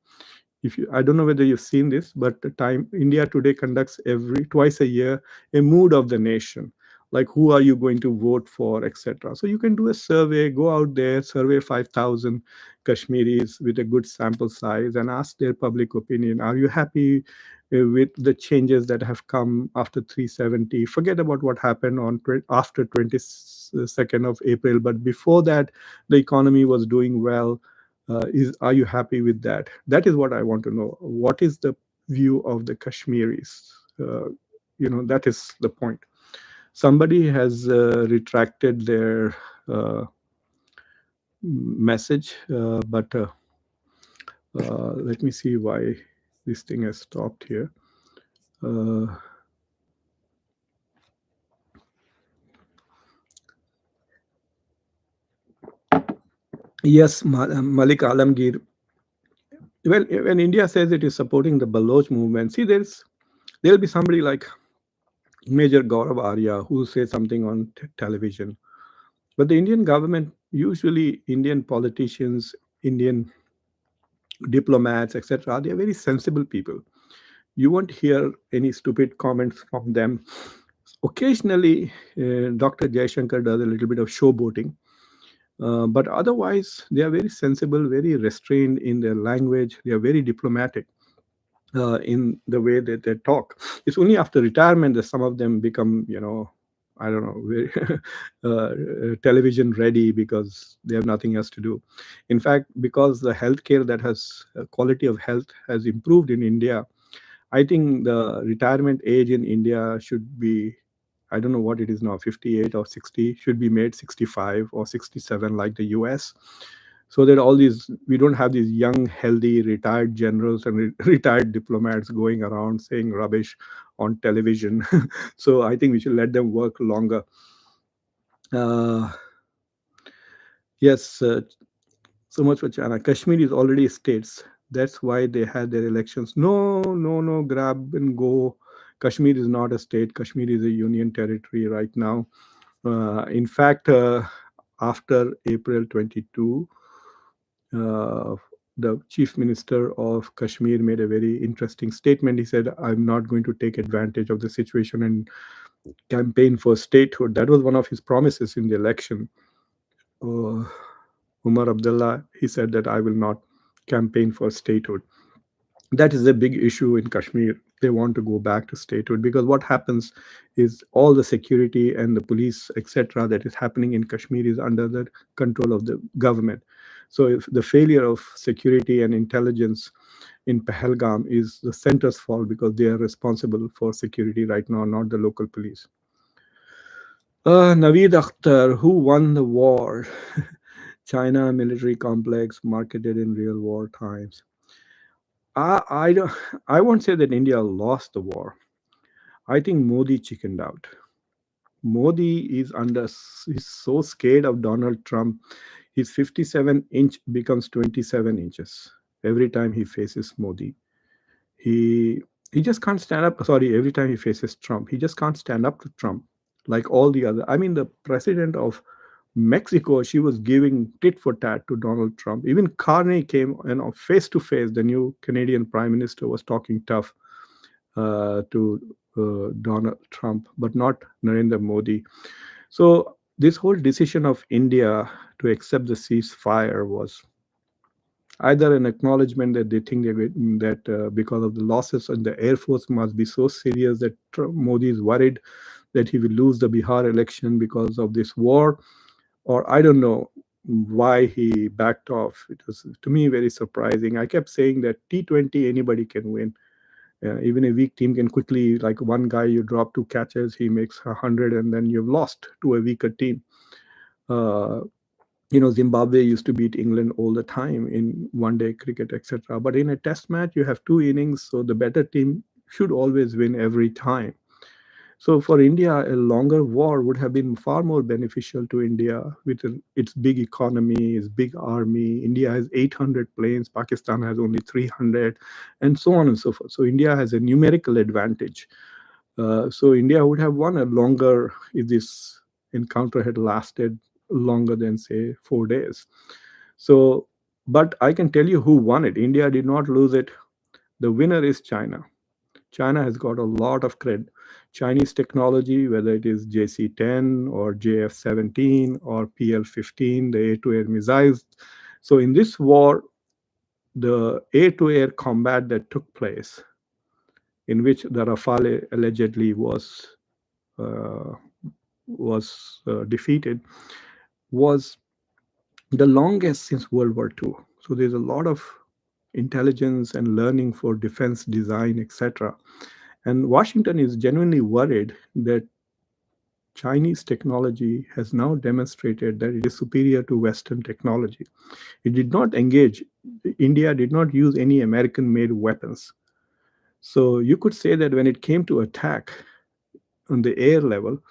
If you, I don't know whether you've seen this, but the time India today conducts every twice a year a mood of the nation, like who are you going to vote for, etc. So you can do a survey, go out there, survey 5,000 Kashmiris with a good sample size and ask their public opinion. Are you happy with the changes that have come after 370? Forget about what happened on after 22nd of April, but before that, the economy was doing well. Is Are you happy with that? That is what I want to know. What is the view of the Kashmiris? That is the point. Somebody has retracted their uh, message, but let me see why this thing has stopped here. Uh, yes, Malik Alamgir. Well, when India says it is supporting the Baloch movement, see, there'll be somebody like Major Gaurav Arya who says something on television. But the Indian government, usually Indian politicians, Indian diplomats, etc., they are very sensible people. You won't hear any stupid comments from them. Occasionally, Dr. Jaishankar does a little bit of showboating, but otherwise, they are very sensible, very restrained in their language. They are very diplomatic in the way that they talk. It's only after retirement that some of them become, I don't know, very television ready because they have nothing else to do. In fact, because the healthcare that has quality of health has improved in India, I think the retirement age in India should be, I don't know what it is now, 58 or 60, should be made 65 or 67 like the US, so that all these, we don't have these young healthy retired generals and retired diplomats going around saying rubbish on television. So I think we should let them work longer. uh, yes, so much for China. Kashmir is already states, that's why they had their elections. No, no, no, grab and go. Kashmir is not a state. Kashmir is a union territory right now. In fact, after April 22, uh, the chief minister of Kashmir made a very interesting statement. He said, I'm not going to take advantage of the situation and campaign for statehood. That was one of his promises in the election. Uh, Umar Abdullah, he said that I will not campaign for statehood. That is a big issue in Kashmir. They want to go back to statehood because what happens is all the security and the police, etc., that is happening in Kashmir is under the control of the government. So, if the failure of security and intelligence in Pahalgam is the center's fault because they are responsible for security right now, not the local police. Naveed Akhtar, who won the war? China military complex marketed in real war times. I don't. I won't say that India lost the war. I think Modi chickened out. Modi is he's so scared of Donald Trump. His 57-inch becomes 27 inches every time he faces Modi. He he just can't stand up. Sorry, every time he faces Trump, he just can't stand up to Trump like all the other. I mean, the president of Mexico, she was giving tit for tat to Donald Trump. Even Carney came, face to face. The new Canadian Prime Minister was talking tough to Donald Trump, but not Narendra Modi. So this whole decision of India to accept the ceasefire was either an acknowledgement that they think that because of the losses in the air force must be so serious that Modi is worried that he will lose the Bihar election because of this war, or I don't know why he backed off. It was to me very surprising. I kept saying that T20 anybody can win. Even a weak team can quickly, like one guy you drop two catches, he makes 100, and then you've lost to a weaker team. Uh, Zimbabwe used to beat England all the time in one day cricket, etc. But in a test match, you have two innings, so the better team should always win every time. So for India, a longer war would have been far more beneficial to India with its big economy, its big army. India has 800 planes, Pakistan has only 300, and so on and so forth. So India has a numerical advantage. So India would have won a longer if this encounter had lasted longer than say 4 days. So, but I can tell you who won it. India did not lose it. The winner is China. China has got a lot of credit. Chinese technology, whether it is JC-10 or JF-17 or PL-15, the air-to-air missiles. So in this war, the air-to-air combat that took place, in which the Rafale allegedly uh, was defeated, was the longest since World War II. So there's a lot of intelligence and learning for defense design, etc. And Washington is genuinely worried that Chinese technology has now demonstrated that it is superior to Western technology. It did not engage, India did not use any American made weapons. So you could say that when it came to attack on the air level,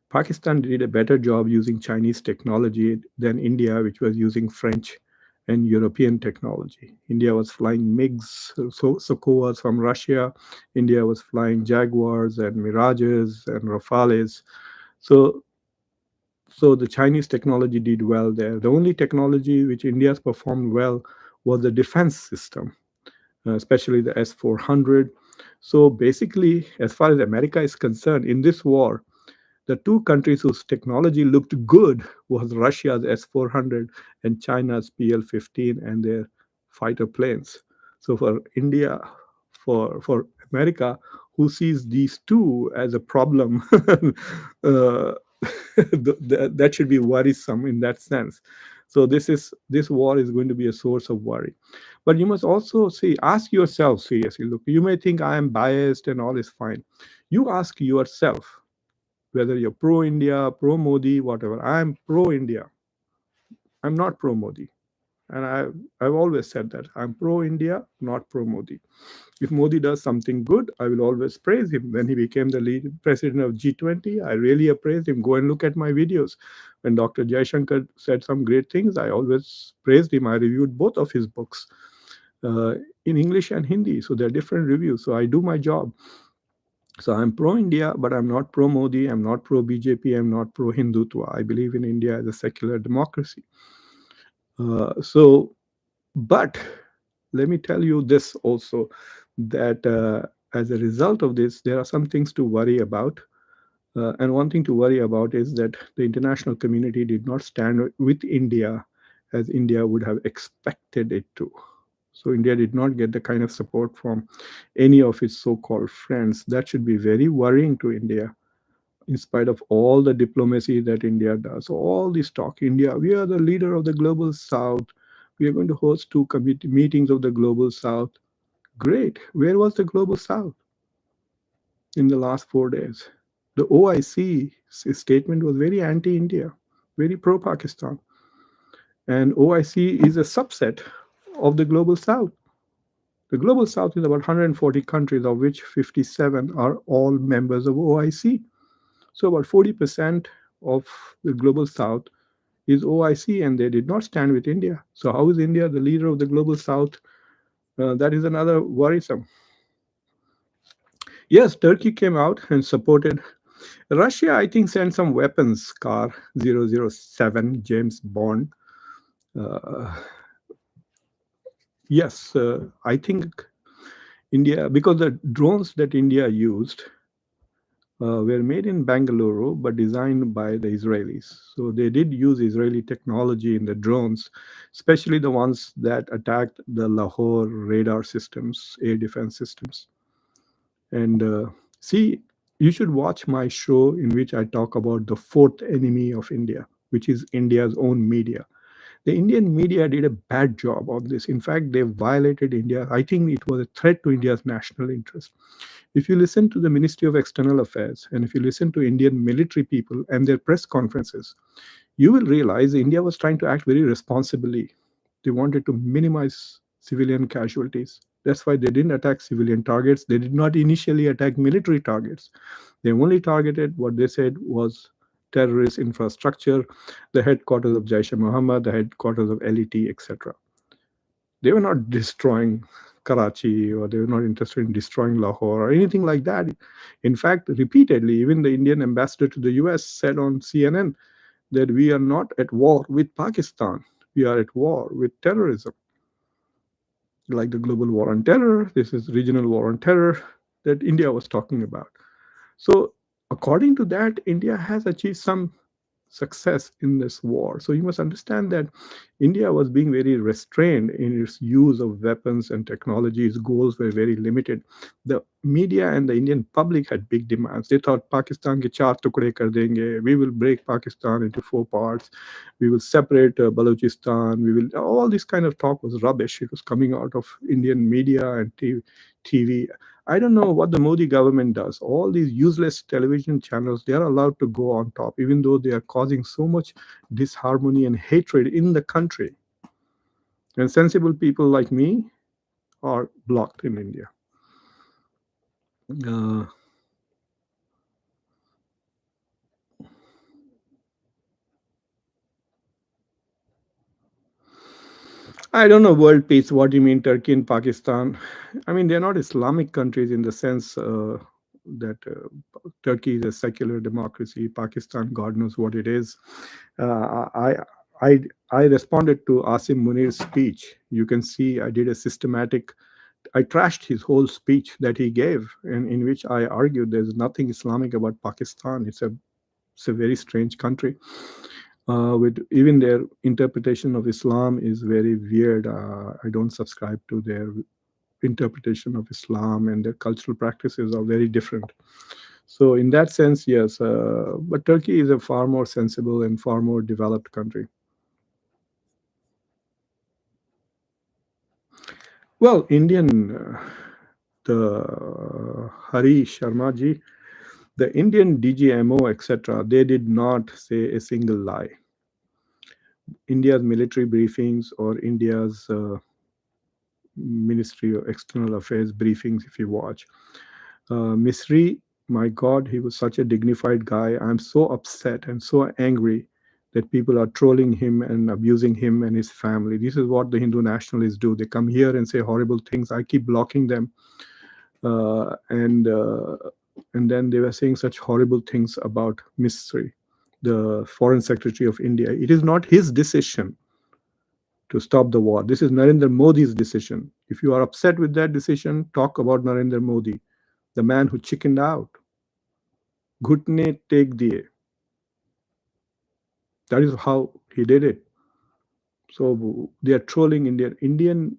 Pakistan did a better job using Chinese technology than India, which was using French and European technology. India was flying MiGs, Sukhoi from Russia. India was flying Jaguars and Mirages and Rafales. So, so the Chinese technology did well there. The only technology which India's performed well was the defense system, especially the S-400. So basically, as far as America is concerned, in this war, the two countries whose technology looked good was Russia's S-400 and China's PL-15 and their fighter planes. So for India, for America, who sees these two as a problem, uh, that should be worrisome in that sense. So this war is going to be a source of worry. But you must also see, ask yourself seriously. Look, you may think I am biased and all is fine. You ask yourself whether you're pro India, pro Modi, whatever. I'm pro India. I'm not pro Modi. And I've always said that. I'm pro India, not pro Modi. If Modi does something good, I will always praise him. When he became the lead president of G20, I really appraised him. Go and look at my videos. When Dr. Jaishankar said some great things, I always praised him. I reviewed both of his books uh, in English and Hindi. So they're different reviews. So I do my job. So I'm pro India, but I'm not pro Modi. I'm not pro BJP. I'm not pro Hindutva. I believe in India as a secular democracy. So, but let me tell you this also that as a result of this, there are some things to worry about. And one thing to worry about is that the international community did not stand with India as India would have expected it to. So India did not get the kind of support from any of its so-called friends. That should be very worrying to India, in spite of all the diplomacy that India does. So all this talk, India, we are the leader of the global South. We are going to host two committee meetings of the global South. Great. Where was the global South in the last 4 days? The OIC statement was very anti-India, very pro-Pakistan. And OIC is a subset of the global South. The global south is about 140 countries, of which 57 are all members of OIC. So about 40% of the global south is OIC, and they did not stand with India. So how is India the leader of the global south? That is another worrisome. Yes, Turkey came out and supported. Russia, I think, sent some weapons, car 007, James Bond. Uh, yes, I think India, because the drones that India used were made in Bangalore but designed by the Israelis. So they did use Israeli technology in the drones, especially the ones that attacked the Lahore radar systems, air defense systems. And see, you should watch my show in which I talk about the fourth enemy of India, which is India's own media. The Indian media did a bad job on this. In fact, they violated India. I think it was a threat to India's national interest. If you listen to the Ministry of External Affairs and if you listen to Indian military people and their press conferences, you will realize India was trying to act very responsibly. They wanted to minimize civilian casualties. That's why they didn't attack civilian targets. They did not initially attack military targets. They only targeted what they said was terrorist infrastructure, the headquarters of Jaish e Mohammed, the headquarters of LET, etc. They were not destroying Karachi, or they were not interested in destroying Lahore or anything like that. In fact, repeatedly, even the Indian ambassador to the US said on CNN that we are not at war with Pakistan. We are at war with terrorism, like the global war on terror. This is regional war on terror that India was talking about. So, according to that, India has achieved some success in this war. So you must understand that India was being very restrained in its use of weapons and technology. Its goals were very limited. The media and the Indian public had big demands. They thought Pakistan ke char tukde kar denge. We will break Pakistan into four parts. We will separate Balochistan. We will. All this kind of talk was rubbish. It was coming out of Indian media and TV. I don't know what the Modi government does. All these useless television channels, they are allowed to go on top, even though they are causing so much disharmony and hatred in the country. And sensible people like me are blocked in India. Uh, I don't know world peace. What do you mean, Turkey and Pakistan? I mean, they're not Islamic countries in the sense that Turkey is a secular democracy. Pakistan, God knows what it is. I I I responded to Asim Munir's speech. You can see I did a systematic. I trashed his whole speech that he gave, and in which I argued there's nothing Islamic about Pakistan. It's a very strange country. With even their interpretation of Islam is very weird. I don't subscribe to their interpretation of Islam, and their cultural practices are very different. So, in that sense, yes, but Turkey is a far more sensible and far more developed country. Well, the Hari Sharma ji, the Indian DGMO, etc., they did not say a single lie. India's military briefings or India's Ministry of External Affairs briefings, if you watch. Misri, my God, he was such a dignified guy. I'm so upset and so angry that people are trolling him and abusing him and his family. This is what the Hindu nationalists do. They come here and say horrible things. I keep blocking them. Uh, and uh, and then they were saying such horrible things about Misri, the foreign secretary of India. It is not his decision to stop the war. This is Narendra Modi's decision. If you are upset with that decision, talk about Narendra Modi, the man who chickened out. Ghutne take diye. That is how he did it. So they are trolling Indian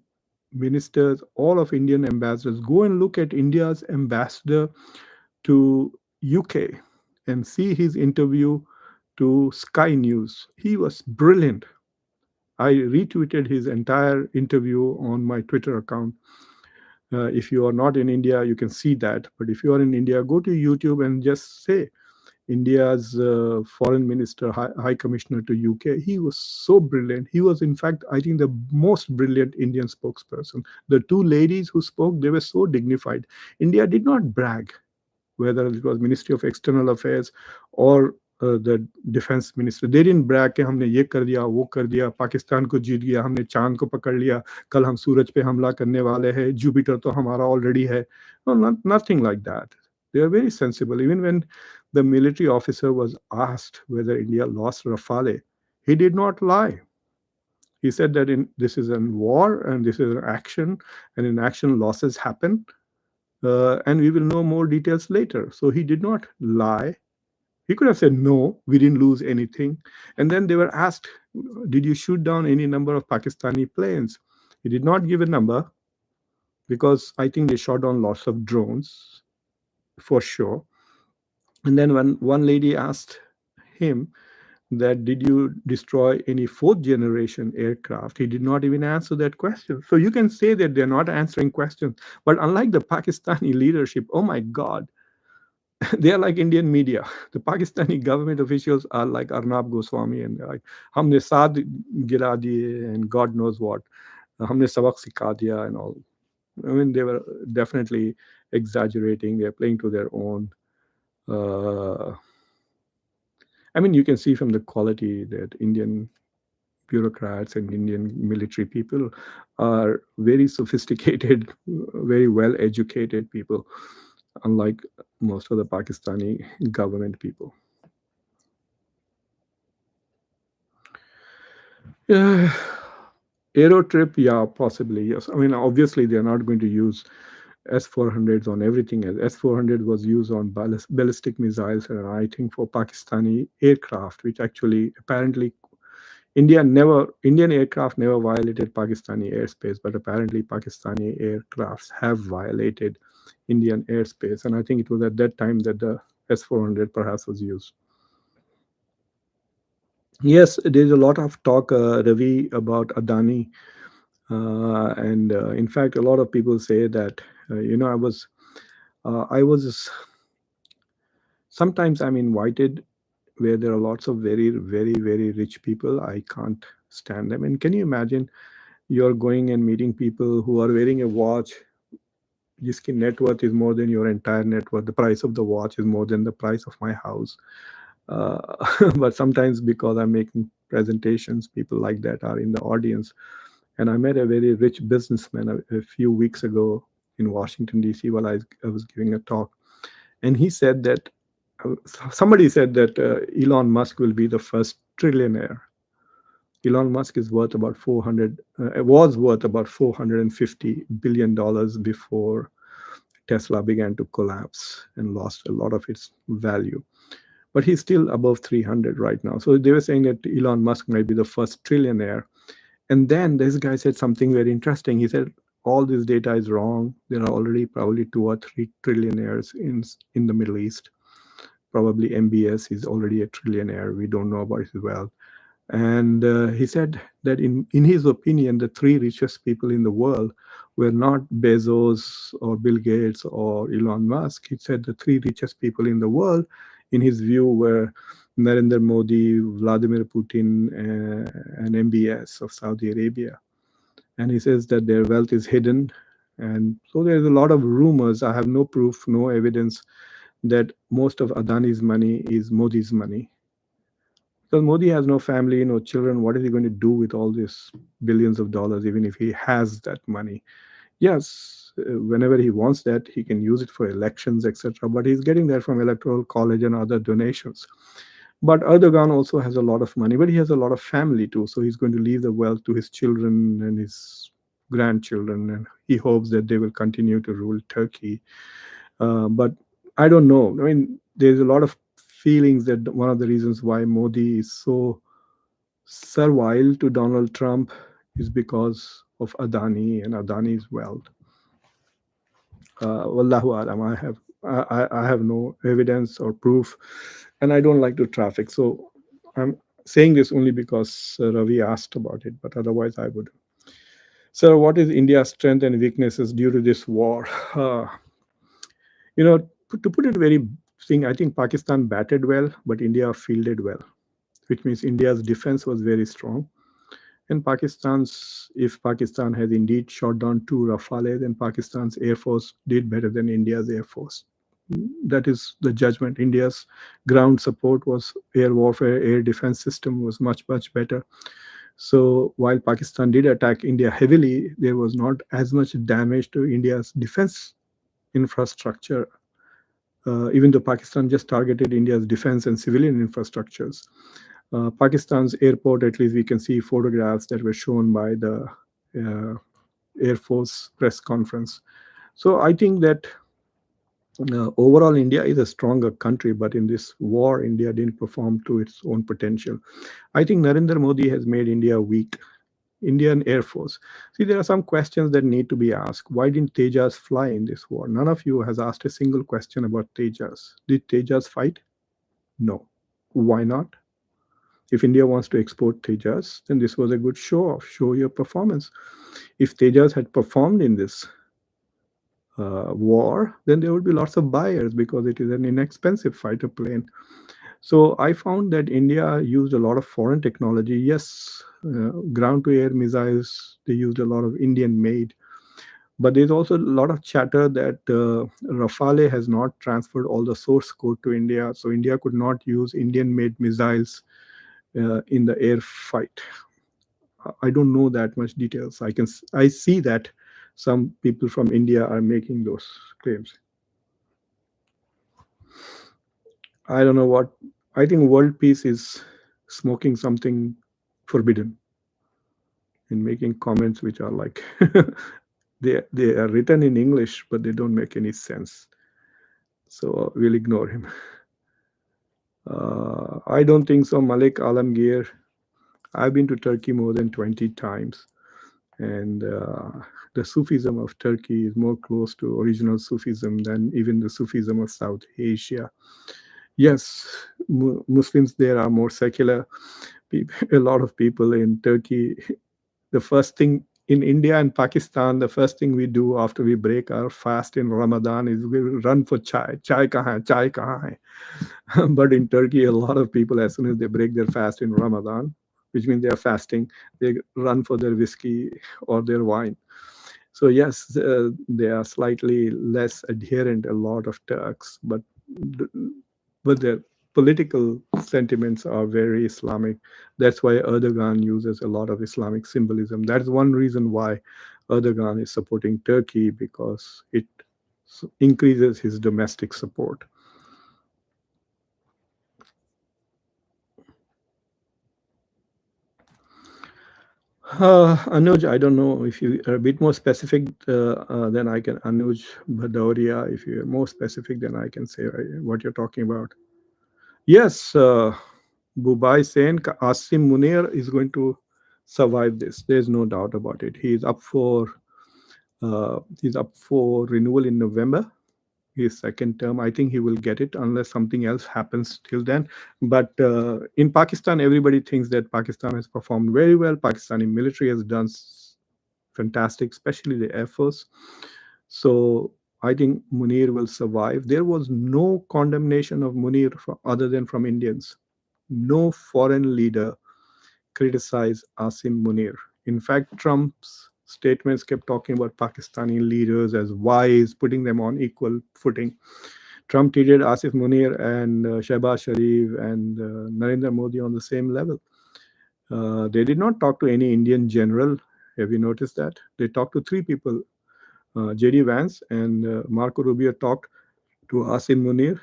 ministers, all of Indian ambassadors. Go and look at India's ambassador to UK and see his interview to Sky News. He was brilliant. I retweeted his entire interview on my Twitter account. If you are not in India, you can see that. But if you are in India, go to YouTube and just say, India's foreign minister, high commissioner to UK. He was so brilliant. He was, in fact, I think, the most brilliant Indian spokesperson. The two ladies who spoke, they were so dignified. India did not brag, whether it was Ministry of External Affairs or the defense minister. They didn't brag कि हमने ये कर दिया, वो कर दिया, पाकिस्तान को जीत गया, हमने चांद को पकड़ लिया, कल हम सूरज पे हमला करने वाले हैं, जुपिटर तो हमारा already है. No, nothing like that. They are very sensible. Even when the military officer was asked whether India lost Rafale, he did not lie. He said that this is a war and this is an action, and in action losses happen, and we will know more details later. So he did not lie. He could have said, no, we didn't lose anything. And then they were asked, did you shoot down any number of Pakistani planes? He did not give a number because I think they shot down lots of drones for sure. And then when one lady asked him that, did you destroy any fourth generation aircraft? He did not even answer that question. So you can say that they're not answering questions. But unlike the Pakistani leadership, oh my God, they are like Indian media. The Pakistani government officials are like Arnab Goswami, and they're like, हमने साथ गिरा दिए and God knows what. हमने सबक सिखा दिया and all. I mean, they were definitely exaggerating. They're playing to their own. Uh, I mean, you can see from the quality that Indian bureaucrats and Indian military people are very sophisticated, very well educated people, unlike most of the Pakistani government people. Yeah. Aero trip, yeah, possibly, yes. I mean, obviously, they're not going to use S-400s on everything. S-400 was used on ballistic missiles, and I think for Pakistani aircraft, which actually apparently Indian aircraft never violated Pakistani airspace, but apparently Pakistani aircrafts have violated Indian airspace, and I think it was at that time that the S-400 perhaps was used. Yes, there's a lot of talk, Ravi, about Adani, and in fact, a lot of people say that I was sometimes I'm invited where there are lots of very, very, very rich people. I can't stand them. And can you imagine you're going and meeting people who are wearing a watch जिसकी net worth is more than your entire net worth. The price of the watch is more than the price of my house. But sometimes because I'm making presentations, people like that are in the audience. And I met a very rich businessman a few weeks ago in Washington, D.C., while I was giving a talk. And he said that somebody said that Elon Musk will be the first trillionaire. Elon Musk is worth about was worth about $450 billion before Tesla began to collapse and lost a lot of its value. But he's still above 300 right now. So they were saying that Elon Musk might be the first trillionaire. And then this guy said something very interesting. He said, all this data is wrong. There are already probably 2 or 3 trillionaires in the Middle East. Probably MBS is already a trillionaire. We don't know about his wealth. And he said that in his opinion, the 3 richest people in the world were not Bezos or Bill Gates or Elon Musk. He said the 3 richest people in the world, in his view, were Narendra Modi, Vladimir Putin, and MBS of Saudi Arabia. And he says that their wealth is hidden. And so there's a lot of rumors. I have no proof, no evidence that most of Adani's money is Modi's money. Because Modi has no family, no children. What is he going to do with all these billions of dollars, even if he has that money? Yes, whenever he wants that, he can use it for elections, etc. But he's getting that from Electoral College and other donations. But Erdogan also has a lot of money, but he has a lot of family too. So he's going to leave the wealth to his children and his grandchildren, and he hopes that they will continue to rule Turkey. But I don't know. I mean, there's a lot of feelings that one of the reasons why Modi is so servile to Donald Trump is because of Adani and Adani's wealth. Wallahu alam. I have no evidence or proof, and I don't like to traffic. So I'm saying this only because Ravi asked about it, but otherwise I would. So, what is India's strength and weaknesses due to this war? To put it very Seeing, I think Pakistan batted well, but India fielded well, which means India's defense was very strong. And if Pakistan had indeed shot down two Rafale, then Pakistan's Air Force did better than India's Air Force. That is the judgment. India's ground support was air warfare, air defense system was much, much better. So while Pakistan did attack India heavily, there was not as much damage to India's defense infrastructure, even though Pakistan just targeted India's defense and civilian infrastructures. Pakistan's airport, at least we can see photographs that were shown by the uh, Air Force press conference. So I think that overall India is a stronger country, but in this war, India didn't perform to its own potential. I think Narendra Modi has made India weak. Indian Air Force. See, there are some questions that need to be asked. Why didn't Tejas fly in this war? None of you has asked a single question about Tejas. Did Tejas fight? No. Why not? If India wants to export Tejas, then this was a good show off. Show your performance. If Tejas had performed in this war, then there would be lots of buyers because it is an inexpensive fighter plane. So I found that India used a lot of foreign technology. Yes, ground to air missiles, they used a lot of Indian made. But there's also a lot of chatter that Rafale has not transferred all the source code to India. So India could not use Indian made missiles in the air fight. I don't know that much details. I see that some people from India are making those claims. I don't know what. I think world peace is smoking something forbidden and making comments which are like they are written in English, but they don't make any sense. So we'll ignore him. I don't think so, Malik Alamgir. I've been to Turkey more than 20 times, and the Sufism of Turkey is more close to original Sufism than even the Sufism of South Asia. Yes, Muslims there are more secular. A lot of people in Turkey, the first thing in India and Pakistan, the first thing we do after we break our fast in Ramadan is we run for chai. Chai kahan hai? Chai kahan hai? But in Turkey, a lot of people, as soon as they break their fast in Ramadan, which means they are fasting, they run for their whiskey or their wine. So yes, they are slightly less adherent, a lot of Turks, but their political sentiments are very Islamic. That's why Erdogan uses a lot of Islamic symbolism. That's one reason why Erdogan is supporting Turkey, because it increases his domestic support. Anuj, I don't know if you are a bit more specific, then I can, Anuj Bhadoria, if you're more specific, then I can say what you're talking about. Yes, Bubai saying Asim Munir is going to survive this. There's no doubt about it. He's up for renewal in November. His second term. I think he will get it unless something else happens till then. But in Pakistan, everybody thinks that Pakistan has performed very well. Pakistani military has done fantastic, especially the Air Force. So I think Munir will survive. There was no condemnation of Munir other than from Indians. No foreign leader criticized Asim Munir. In fact, Trump's statements kept talking about Pakistani leaders as wise, putting them on equal footing. Trump treated Asif Munir and Shehbaz Sharif and Narendra Modi on the same level. They did not talk to any Indian general. Have you noticed that? They talked to three people. J.D. Vance and Marco Rubio talked to Asim Munir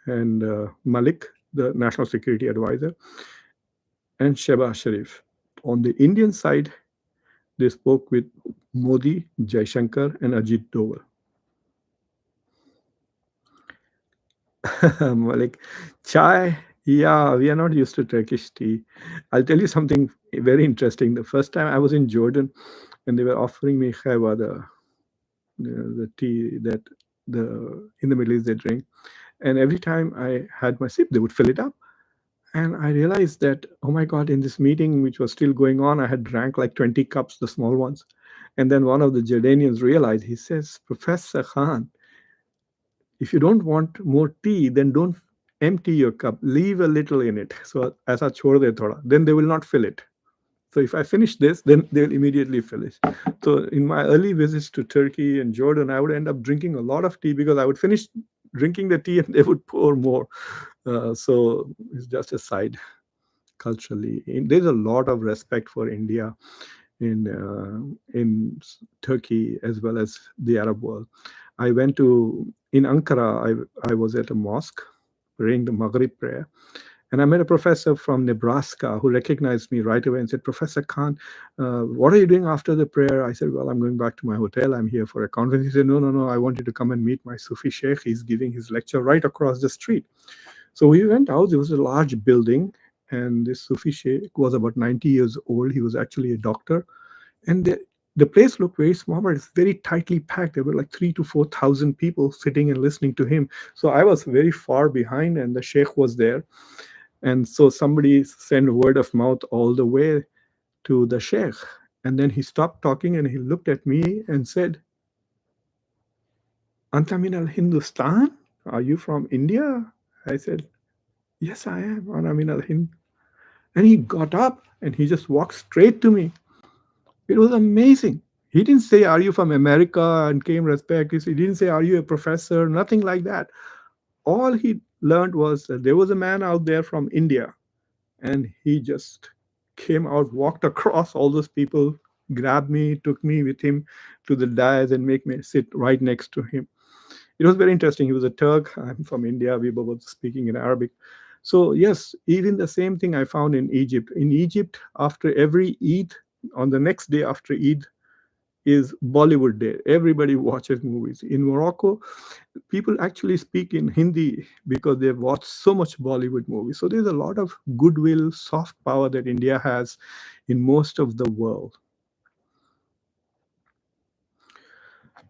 and Malik, the national security advisor, and Shehbaz Sharif. On the Indian side, they spoke with Modi, Jaishankar, and Ajit Doval. Malik, chai. Yeah, we are not used to Turkish tea. I'll tell you something very interesting. The first time I was in Jordan, and they were offering me khaiwa, the tea that in the Middle East they drink, and every time I had my sip, they would fill it up. And I realized that, oh my God, in this meeting, which was still going on, I had drank like 20 cups, the small ones. And then one of the Jordanians realized, he says, Professor Khan, if you don't want more tea, then don't empty your cup. Leave a little in it. So aisa chhod de thoda. Then they will not fill it. So if I finish this, then they'll immediately finish. So in my early visits to Turkey and Jordan, I would end up drinking a lot of tea because I would finish drinking the tea and they would pour more. So it's just a side culturally. There's a lot of respect for India in Turkey as well as the Arab world. I went to in Ankara. I was at a mosque praying the Maghrib prayer, and I met a professor from Nebraska who recognized me right away and said, "Professor Khan, what are you doing after the prayer?" I said, "Well, I'm going back to my hotel. I'm here for a conference." He said, "No, no, no. I want you to come and meet my Sufi Sheikh. He's giving his lecture right across the street." So we went out. There was a large building, and this Sufi Sheikh was about 90 years old. He was actually a doctor, and the place looked very small, but it's very tightly packed. There were like 3 to 4 thousand people sitting and listening to him. So I was very far behind, and the Sheikh was there. And so somebody sent word of mouth all the way to the Sheikh. And then he stopped talking and he looked at me and said, "Anta min al Hindustan? Are you from India?" I said, "Yes, I am. Ana min al Hind." And he got up and he just walked straight to me. It was amazing. He didn't say, "Are you from America?" and came respect. He didn't say, "Are you a professor?" Nothing like that. All he learned was that there was a man out there from India, and he just came out, walked across all those people, grabbed me, took me with him to the dais, and make me sit right next to him. It was very interesting. He was a Turk. I'm from India. We were both speaking in Arabic. So yes, even the same thing I found in Egypt. In Egypt, after every Eid, on the next day after Eid, is Bollywood Day. Everybody watches movies. In Morocco, people actually speak in Hindi because they've watched so much Bollywood movies. So there's a lot of goodwill, soft power that India has in most of the world.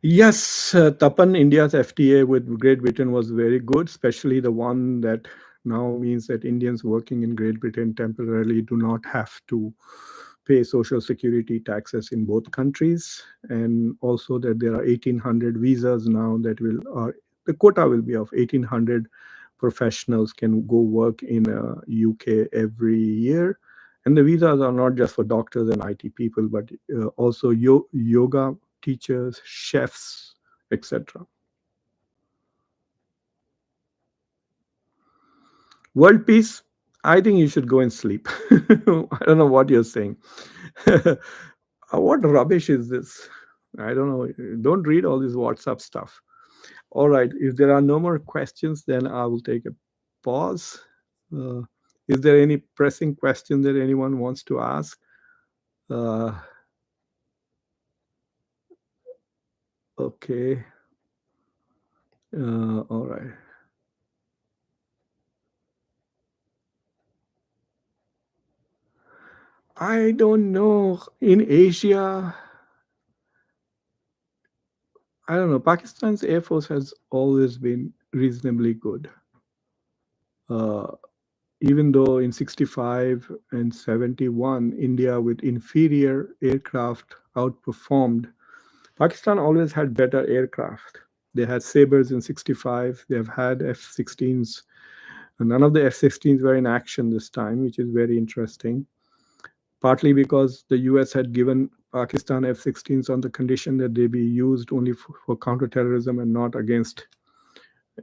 Yes, Tapan, India's FTA with Great Britain was very good, especially the one that now means that Indians working in Great Britain temporarily do not have to pay social security taxes in both countries, and also that there are 1,800 visas now that will the quota will be of 1,800 professionals can go work in UK every year. And the visas are not just for doctors and IT people, but also yoga teachers, chefs, etc. World peace, I think you should go and sleep. I don't know what you're saying. What rubbish is this? I don't know. Don't read all this WhatsApp stuff. All right. If there are no more questions, then I will take a pause. Uh, is there any pressing question that anyone wants to ask? Uh, okay. All right. I don't know. In Asia, I don't know. Pakistan's Air Force has always been reasonably good. Uh, Even though in 65 and 71, India with inferior aircraft outperformed, Pakistan always had better aircraft. They had Sabres in 65, they've had F 16s. None of the F 16s were in action this time, which is very interesting. Partly because the US had given Pakistan F 16s on the condition that they be used only for counterterrorism and not against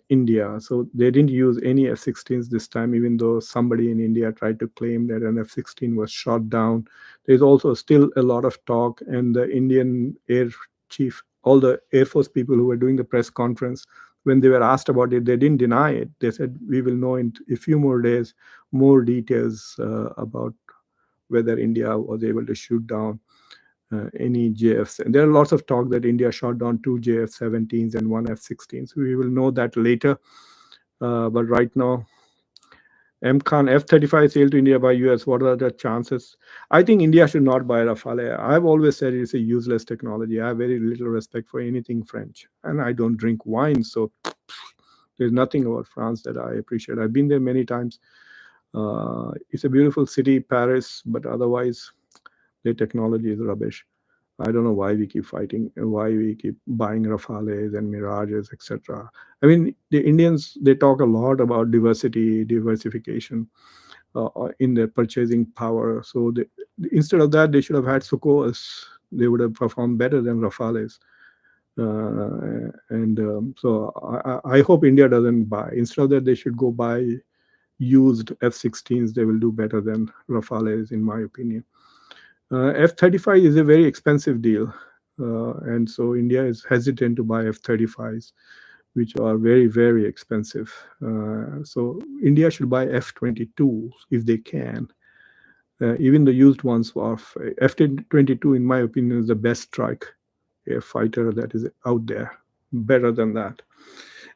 India. So they didn't use any F-16s this time, even though somebody in India tried to claim that an F-16 was shot down. There's also still a lot of talk, and the Indian Air Chief, all the Air Force people who were doing the press conference, when they were asked about it, they didn't deny it. They said, "We will know in a few more days more details about whether India was able to shoot down any JFs." And there are lots of talk that India shot down 2 JF-17s and 1 F-16. So we will know that later. But right now, MCON F-35 sale to India by US. What are the chances? I think India should not buy Rafale. I've always said it's a useless technology. I have very little respect for anything French, and I don't drink wine, so there's nothing about France that I appreciate. I've been there many times. It's a beautiful city, Paris, but otherwise, their technology is rubbish. I don't know why we keep fighting, why we keep buying Rafales and Mirages, etc. I mean, the Indians, they talk a lot about diversity, diversification in their purchasing power. So instead of that, they should have had Sukhois. They would have performed better than Rafales. And so I hope India doesn't buy. Instead of that, they should go buy used F-16s. They will do better than Rafales, in my opinion. F-35 is a very expensive deal. And so India is hesitant to buy F-35s, which are very, very expensive. So India should buy F-22s if they can. Even the used ones of F-22, in my opinion, is the best strike air fighter that is out there. Better than that.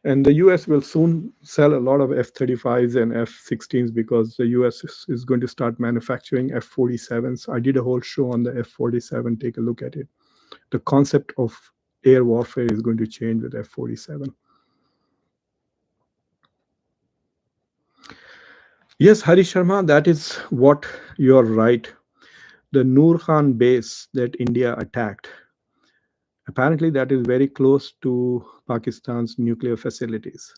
And the US will soon sell a lot of F-35s and F-16s because the US is going to start manufacturing F-47s. I did a whole show on the F-47. Take a look at it. The concept of air warfare is going to change with F-47. Yes, Hari Sharma, that is what you're right. The Noor Khan base that India attacked, apparently that is very close to Pakistan's nuclear facilities.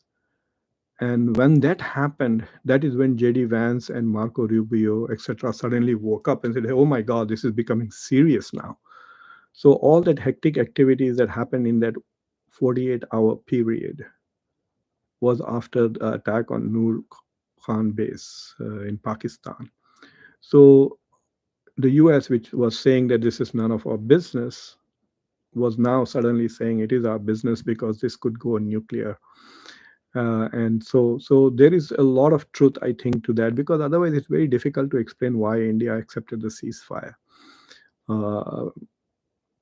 And when that happened, that is when JD Vance and Marco Rubio, etc., suddenly woke up and said, oh my God, this is becoming serious now. So all that hectic activities that happened in that 48-hour period was after the attack on Noor Khan base in Pakistan. So the US, which was saying that this is none of our business, was now suddenly saying it is our business because this could go nuclear. And so there is a lot of truth, I think, to that, because otherwise it's very difficult to explain why India accepted the ceasefire uh,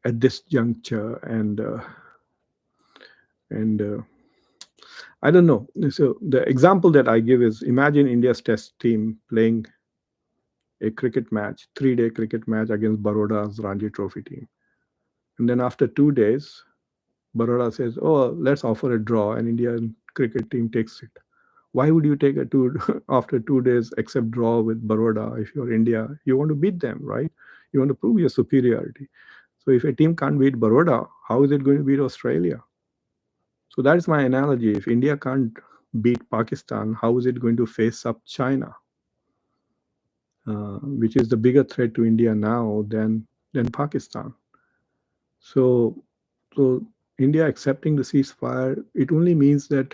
at this juncture. And I don't know. So the example that I give is, imagine India's test team playing a cricket match, 3-day cricket match against Baroda's Ranji Trophy team, and then after 2 days, Baroda says, "Oh, let's offer a draw," and Indian cricket team takes it. Why would you take a two after 2 days accept draw with Baroda? If you're India, you want to beat them, right? You want to prove your superiority. So if a team can't beat Baroda, how is it going to beat Australia? So that's my analogy. If India can't beat Pakistan, how is it going to face up China, which is the bigger threat to India now than Pakistan? So so India accepting the ceasefire, it only means that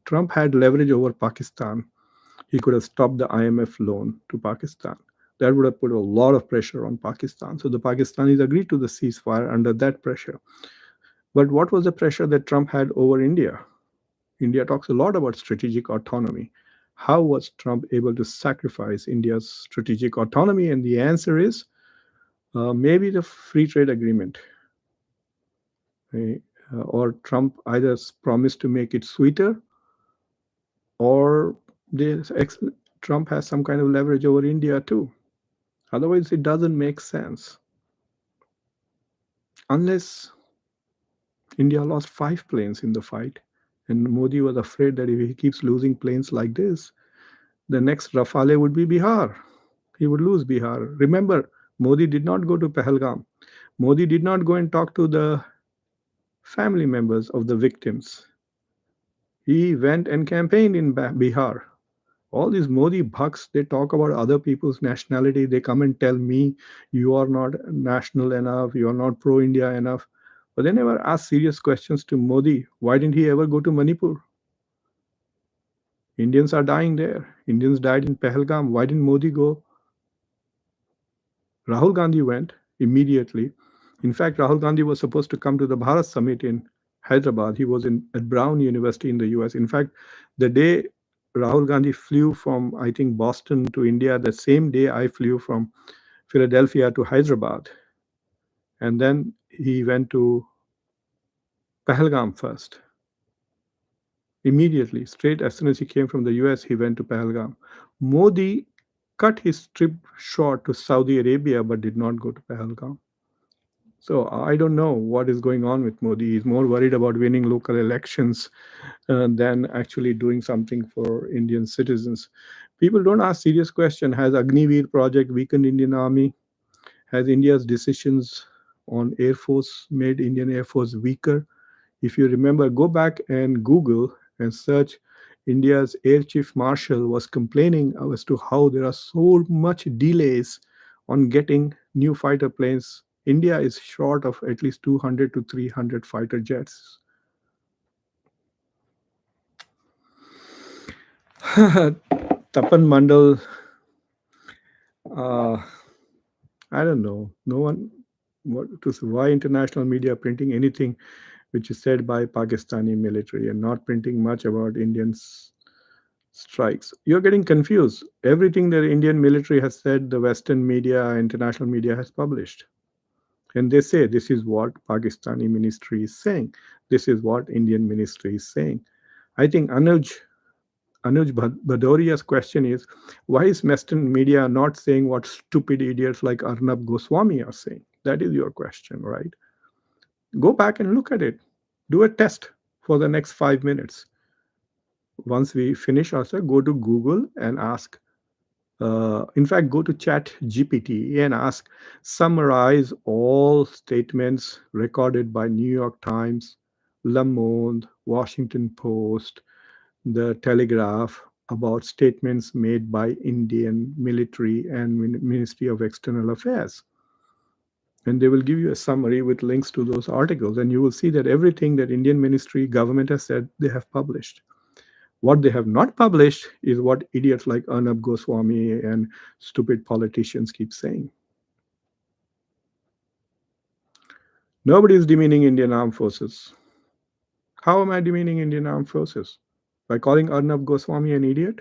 Trump had leverage over Pakistan. He could have stopped the IMF loan to Pakistan. That would have put a lot of pressure on Pakistan. So the Pakistanis agreed to the ceasefire under that pressure. But what was the pressure that Trump had over India? India talks a lot about strategic autonomy. How was Trump able to sacrifice India's strategic autonomy? And the answer is maybe the free trade agreement. Or Trump either promised to make it sweeter, or Trump has some kind of leverage over India too. Otherwise, it doesn't make sense. Unless India lost 5 planes in the fight, and Modi was afraid that if he keeps losing planes like this, the next Rafale would be Bihar. He would lose Bihar. Remember, Modi did not go to Pahalgam. Modi did not go and talk to the family members of the victims. He went and campaigned in Bihar. All these Modi bhaks, they talk about other people's nationality. They come and tell me, you are not national enough, you are not pro India enough. But they never ask serious questions to Modi. Why didn't he ever go to Manipur? Indians are dying there. Indians died in Pahalgam. Why didn't Modi go? Rahul Gandhi went immediately. In fact, Rahul Gandhi was supposed to come to the Bharat Summit in Hyderabad. He was at Brown University in the US. In fact, the day Rahul Gandhi flew from, I think, Boston to India, the same day I flew from Philadelphia to Hyderabad. And then he went to Pahalgam first. Immediately, straight as soon as he came from the US, he went to Pahalgam. Modi cut his trip short to Saudi Arabia but did not go to Pahalgam. So I don't know what is going on with Modi. He's more worried about winning local elections than actually doing something for Indian citizens. People don't ask serious questions. Has Agniveer project weakened Indian army? Has India's decisions on Air Force, made Indian Air Force weaker. If you remember, go back and Google and search. India's Air Chief Marshal was complaining as to how there are so much delays on getting new fighter planes. India is short of at least 200 to 300 fighter jets. Tapan Mandal, uh, I don't know. No one, why international media printing anything which is said by Pakistani military and not printing much about Indians strikes. You're getting confused. Everything that Indian military has said, the Western media, international media has published. And they say this is what Pakistani ministry is saying. This is what Indian ministry is saying. I think Anuj Bhadoria's question is, why is Western media not saying what stupid idiots like Arnab Goswami are saying? That is your question, right? Go back and look at it. Do a test for the next 5 minutes. Once we finish also, go to Google and ask. In fact, go to Chat GPT and ask, summarize all statements recorded by New York Times, Le Monde, Washington Post, the Telegraph about statements made by Indian military and Ministry of External Affairs. And they will give you a summary with links to those articles, and you will see that everything that Indian ministry government has said, they have published. What they have not published is what idiots like Arnab Goswami and stupid politicians keep saying. Nobody is demeaning Indian armed forces. How am I demeaning Indian armed forces? By calling Arnab Goswami an idiot?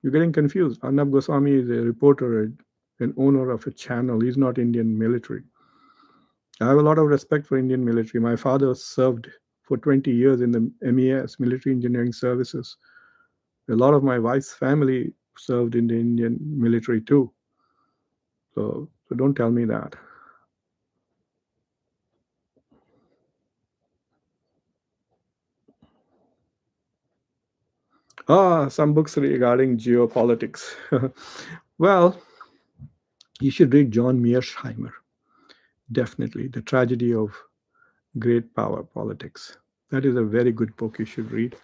You're getting confused. Arnab Goswami is a reporter, an owner of a channel. He's not Indian military. I have a lot of respect for Indian military. My father served for 20 years in the MES, Military Engineering Services. A lot of my wife's family served in the Indian military too. So don't tell me that. Some books regarding geopolitics. Well, you should read John Mearsheimer. Definitely. The Tragedy of Great Power Politics. That is a very good book you should read.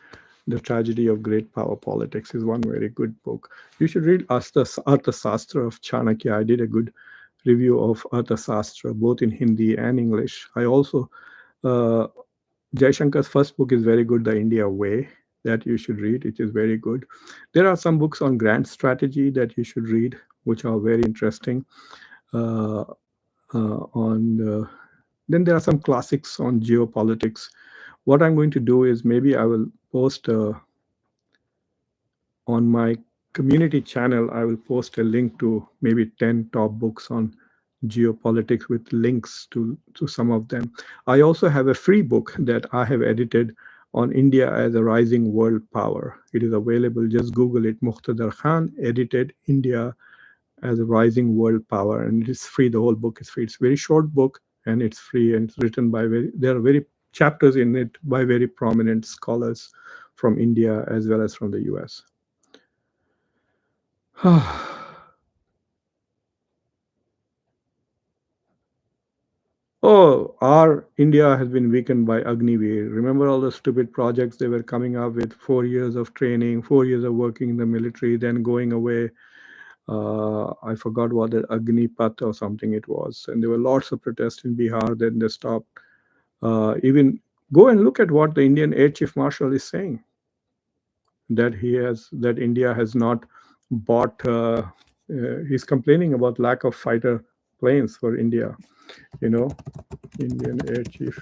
The Tragedy of Great Power Politics is one very good book. You should read Arthasastra of Chanakya. I did a good review of Arthasastra, both in Hindi and English. I also, uh, Jaishankar's first book is very good, The India Way, that you should read. It is very good. There are some books on grand strategy that you should read, which are very interesting. Uh, then there are some classics on geopolitics. What I'm going to do is maybe I will post on my community channel, I will post a link to maybe 10 top books on geopolitics with links to some of them. I also have a free book that I have edited on India as a rising world power. It is available. Just Google it. Muqtedar Khan edited India as a rising world power, and it is free. The whole book is free. It's a very short book, and it's free, and it's written by there are very chapters in it by very prominent scholars from India as well as from the US. Oh, our India has been weakened by Agniveer. Remember all the stupid projects they were coming up with? 4 years of training, 4 years of working in the military, then going away. I forgot what the Agnipat or something it was. And there were lots of protests in Bihar. Then they stopped. Even go and look at what the Indian Air Chief Marshal is saying. That India has not bought. He's complaining about lack of fighter planes for India. You know, Indian Air Chief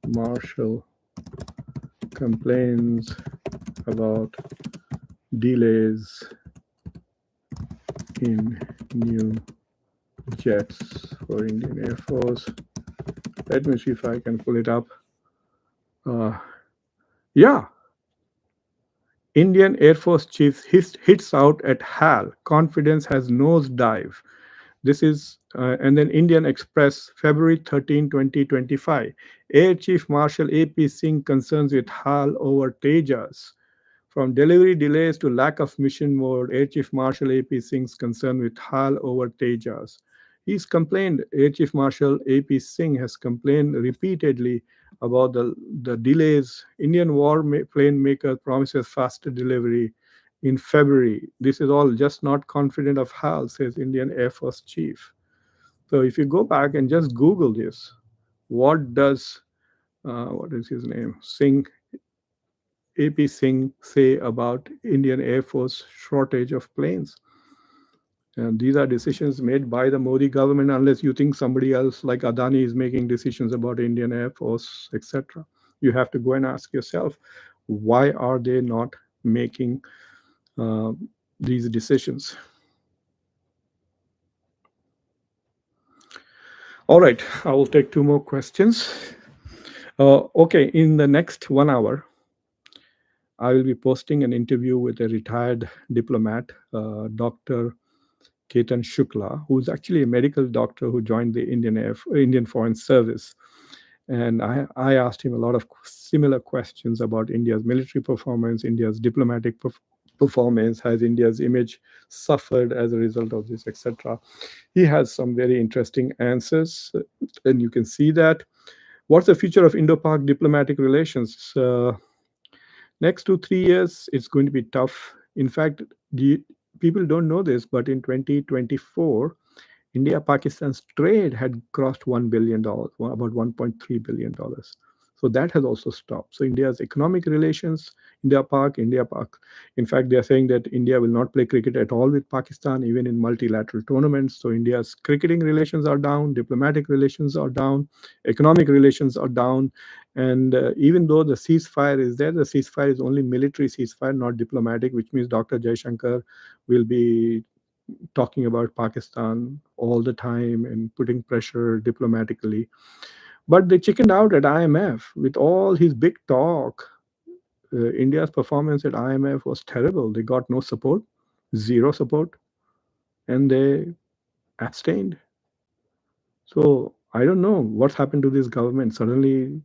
Marshal complains about delays in new jets for Indian Air Force. Let me see if I can pull it up. Yeah, Indian Air Force chief hits out at HAL. Confidence has nosedive. This is, and then Indian Express, February 13, 2025. Air Chief Marshal AP Singh concerns with HAL over Tejas. From delivery delays to lack of mission mode, Air Chief Marshal AP Singh's concern with HAL over Tejas. He's complained, Air Chief Marshal AP Singh has complained repeatedly about the delays. Indian plane maker promises faster delivery in February. This is all just not confident of HAL, says Indian Air Force Chief. So if you go back and just Google this, what does, what is his name? AP Singh say about Indian Air Force shortage of planes? And these are decisions made by the Modi government, unless you think somebody else like Adani is making decisions about Indian Air Force, etc. You have to go and ask yourself, why are they not making uh, these decisions? All right, I will take two more questions. Okay, in the next 1 hour, I will be posting an interview with a retired diplomat, Dr. Ketan Shukla, who's actually a medical doctor who joined the Indian Foreign Service. And I asked him a lot of similar questions about India's military performance, India's diplomatic performance, has India's image suffered as a result of this, etc. He has some very interesting answers, and you can see that. What's the future of Indo-Pak diplomatic relations? Next 2 3 years, it's going to be tough. In fact, people don't know this, but in 2024, India Pakistan's trade had crossed $1 billion, about $1.3 billion. So that has also stopped. So India's economic relations, India Pak. In fact, they are saying that India will not play cricket at all with Pakistan, even in multilateral tournaments. So India's cricketing relations are down, diplomatic relations are down, economic relations are down. And even though the ceasefire is there, the ceasefire is only military ceasefire, not diplomatic, which means Dr. Jaishankar will be talking about Pakistan all the time and putting pressure diplomatically. But they chickened out at IMF with all his big talk. India's performance at IMF was terrible. They got no support, zero support, and they abstained. So I don't know what's happened to this government. Suddenly,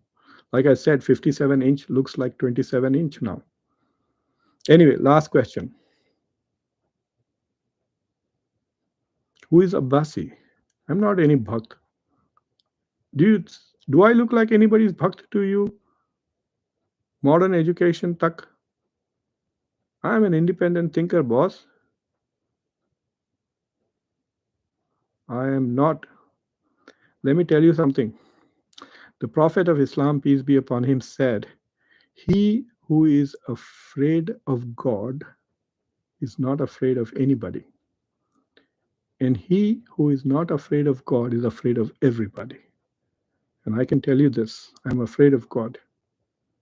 like I said, 57-inch looks like 27-inch now. Anyway, last question. Who is Abbasi? I'm not any bhakt. Do you do I look like anybody's bhakt to you? Modern education tak. I'm an independent thinker, boss. I am not. Let me tell you something. The Prophet of Islam, peace be upon him, said, he who is afraid of God is not afraid of anybody. And he who is not afraid of God is afraid of everybody. And I can tell you this, I'm afraid of God.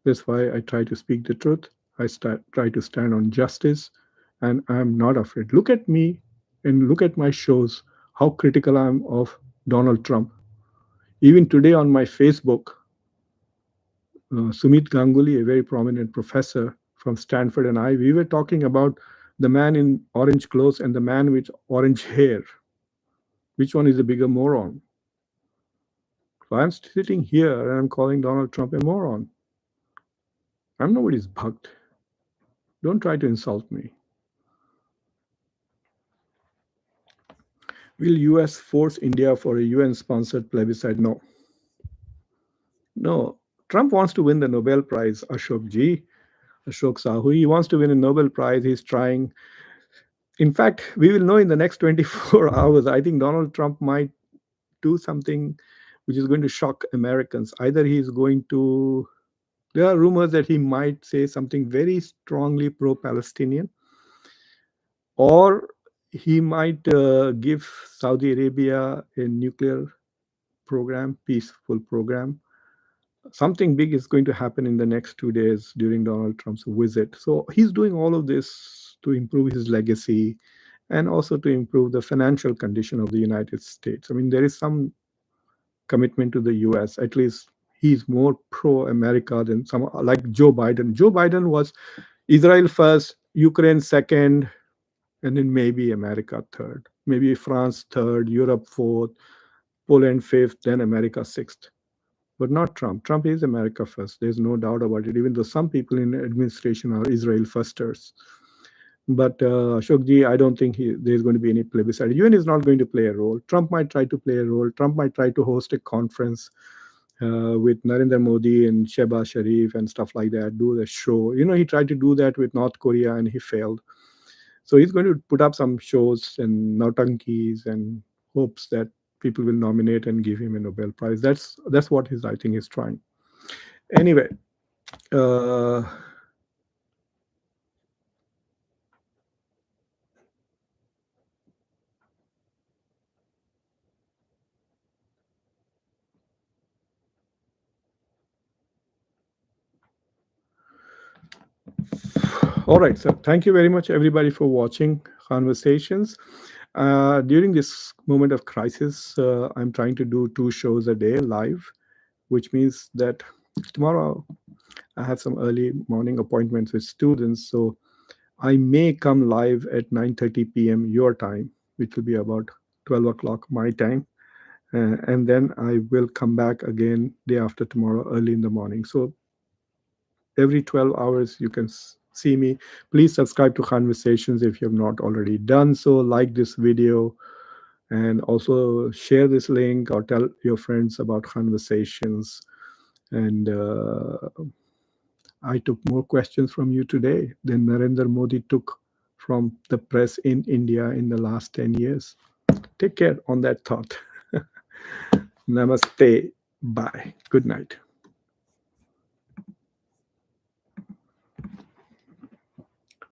That's why I try to speak the truth. I try to stand on justice, and I'm not afraid. Look at me and look at my shows, how critical I am of Donald Trump. Even today on my Facebook, Sumit Ganguly, a very prominent professor from Stanford, and I, we were talking about the man in orange clothes and the man with orange hair. Which one is the bigger moron? So I'm sitting here and I'm calling Donald Trump a moron. I'm nobody's bugged. Don't try to insult me. Will US force India for a UN-sponsored plebiscite? No. No. Trump wants to win the Nobel Prize, Ashok Sahu. He wants to win a Nobel Prize. He's trying. In fact, we will know in the next 24 hours. I think Donald Trump might do something which is going to shock Americans. Either he's going to, there are rumors that he might say something very strongly pro-Palestinian, or he might give Saudi Arabia a nuclear program, peaceful program. Something big is going to happen in the next 2 days during Donald Trump's visit. So he's doing all of this to improve his legacy and also to improve the financial condition of the United States. I mean, there is some commitment to the US. At least he's more pro-America than some like Joe Biden. Joe Biden was Israel first, Ukraine second, and then maybe America third, maybe France third, Europe fourth, Poland fifth, then America sixth. But not Trump. Trump is America first. There's no doubt about it, even though some people in the administration are Israel firsters. But Ashokji, I don't think there's going to be any plebiscite. UN is not going to play a role. Trump might try to play a role. Trump might try to host a conference with Narendra Modi and Shehbaz Sharif and stuff like that, do the show. He tried to do that with North Korea and he failed. So he's going to put up some shows and nautankies and hopes that people will nominate and give him a Nobel Prize. That's what I think he's trying. Anyway, uh, all right. So thank you very much, everybody, for watching Conversations. During this moment of crisis, I'm trying to do 2 shows a day live, which means that tomorrow I have some early morning appointments with students. So I may come live at 9:30 p.m. your time, which will be about 12 o'clock my time. And then I will come back again day after tomorrow early in the morning. So every 12 hours you can see me. Please subscribe to Conversations if you have not already done so. Like this video and also share this link or tell your friends about Conversations. And I took more questions from you today than Narendra Modi took from the press in India in the last 10 years. Take care on that thought. Namaste. Bye. Good night.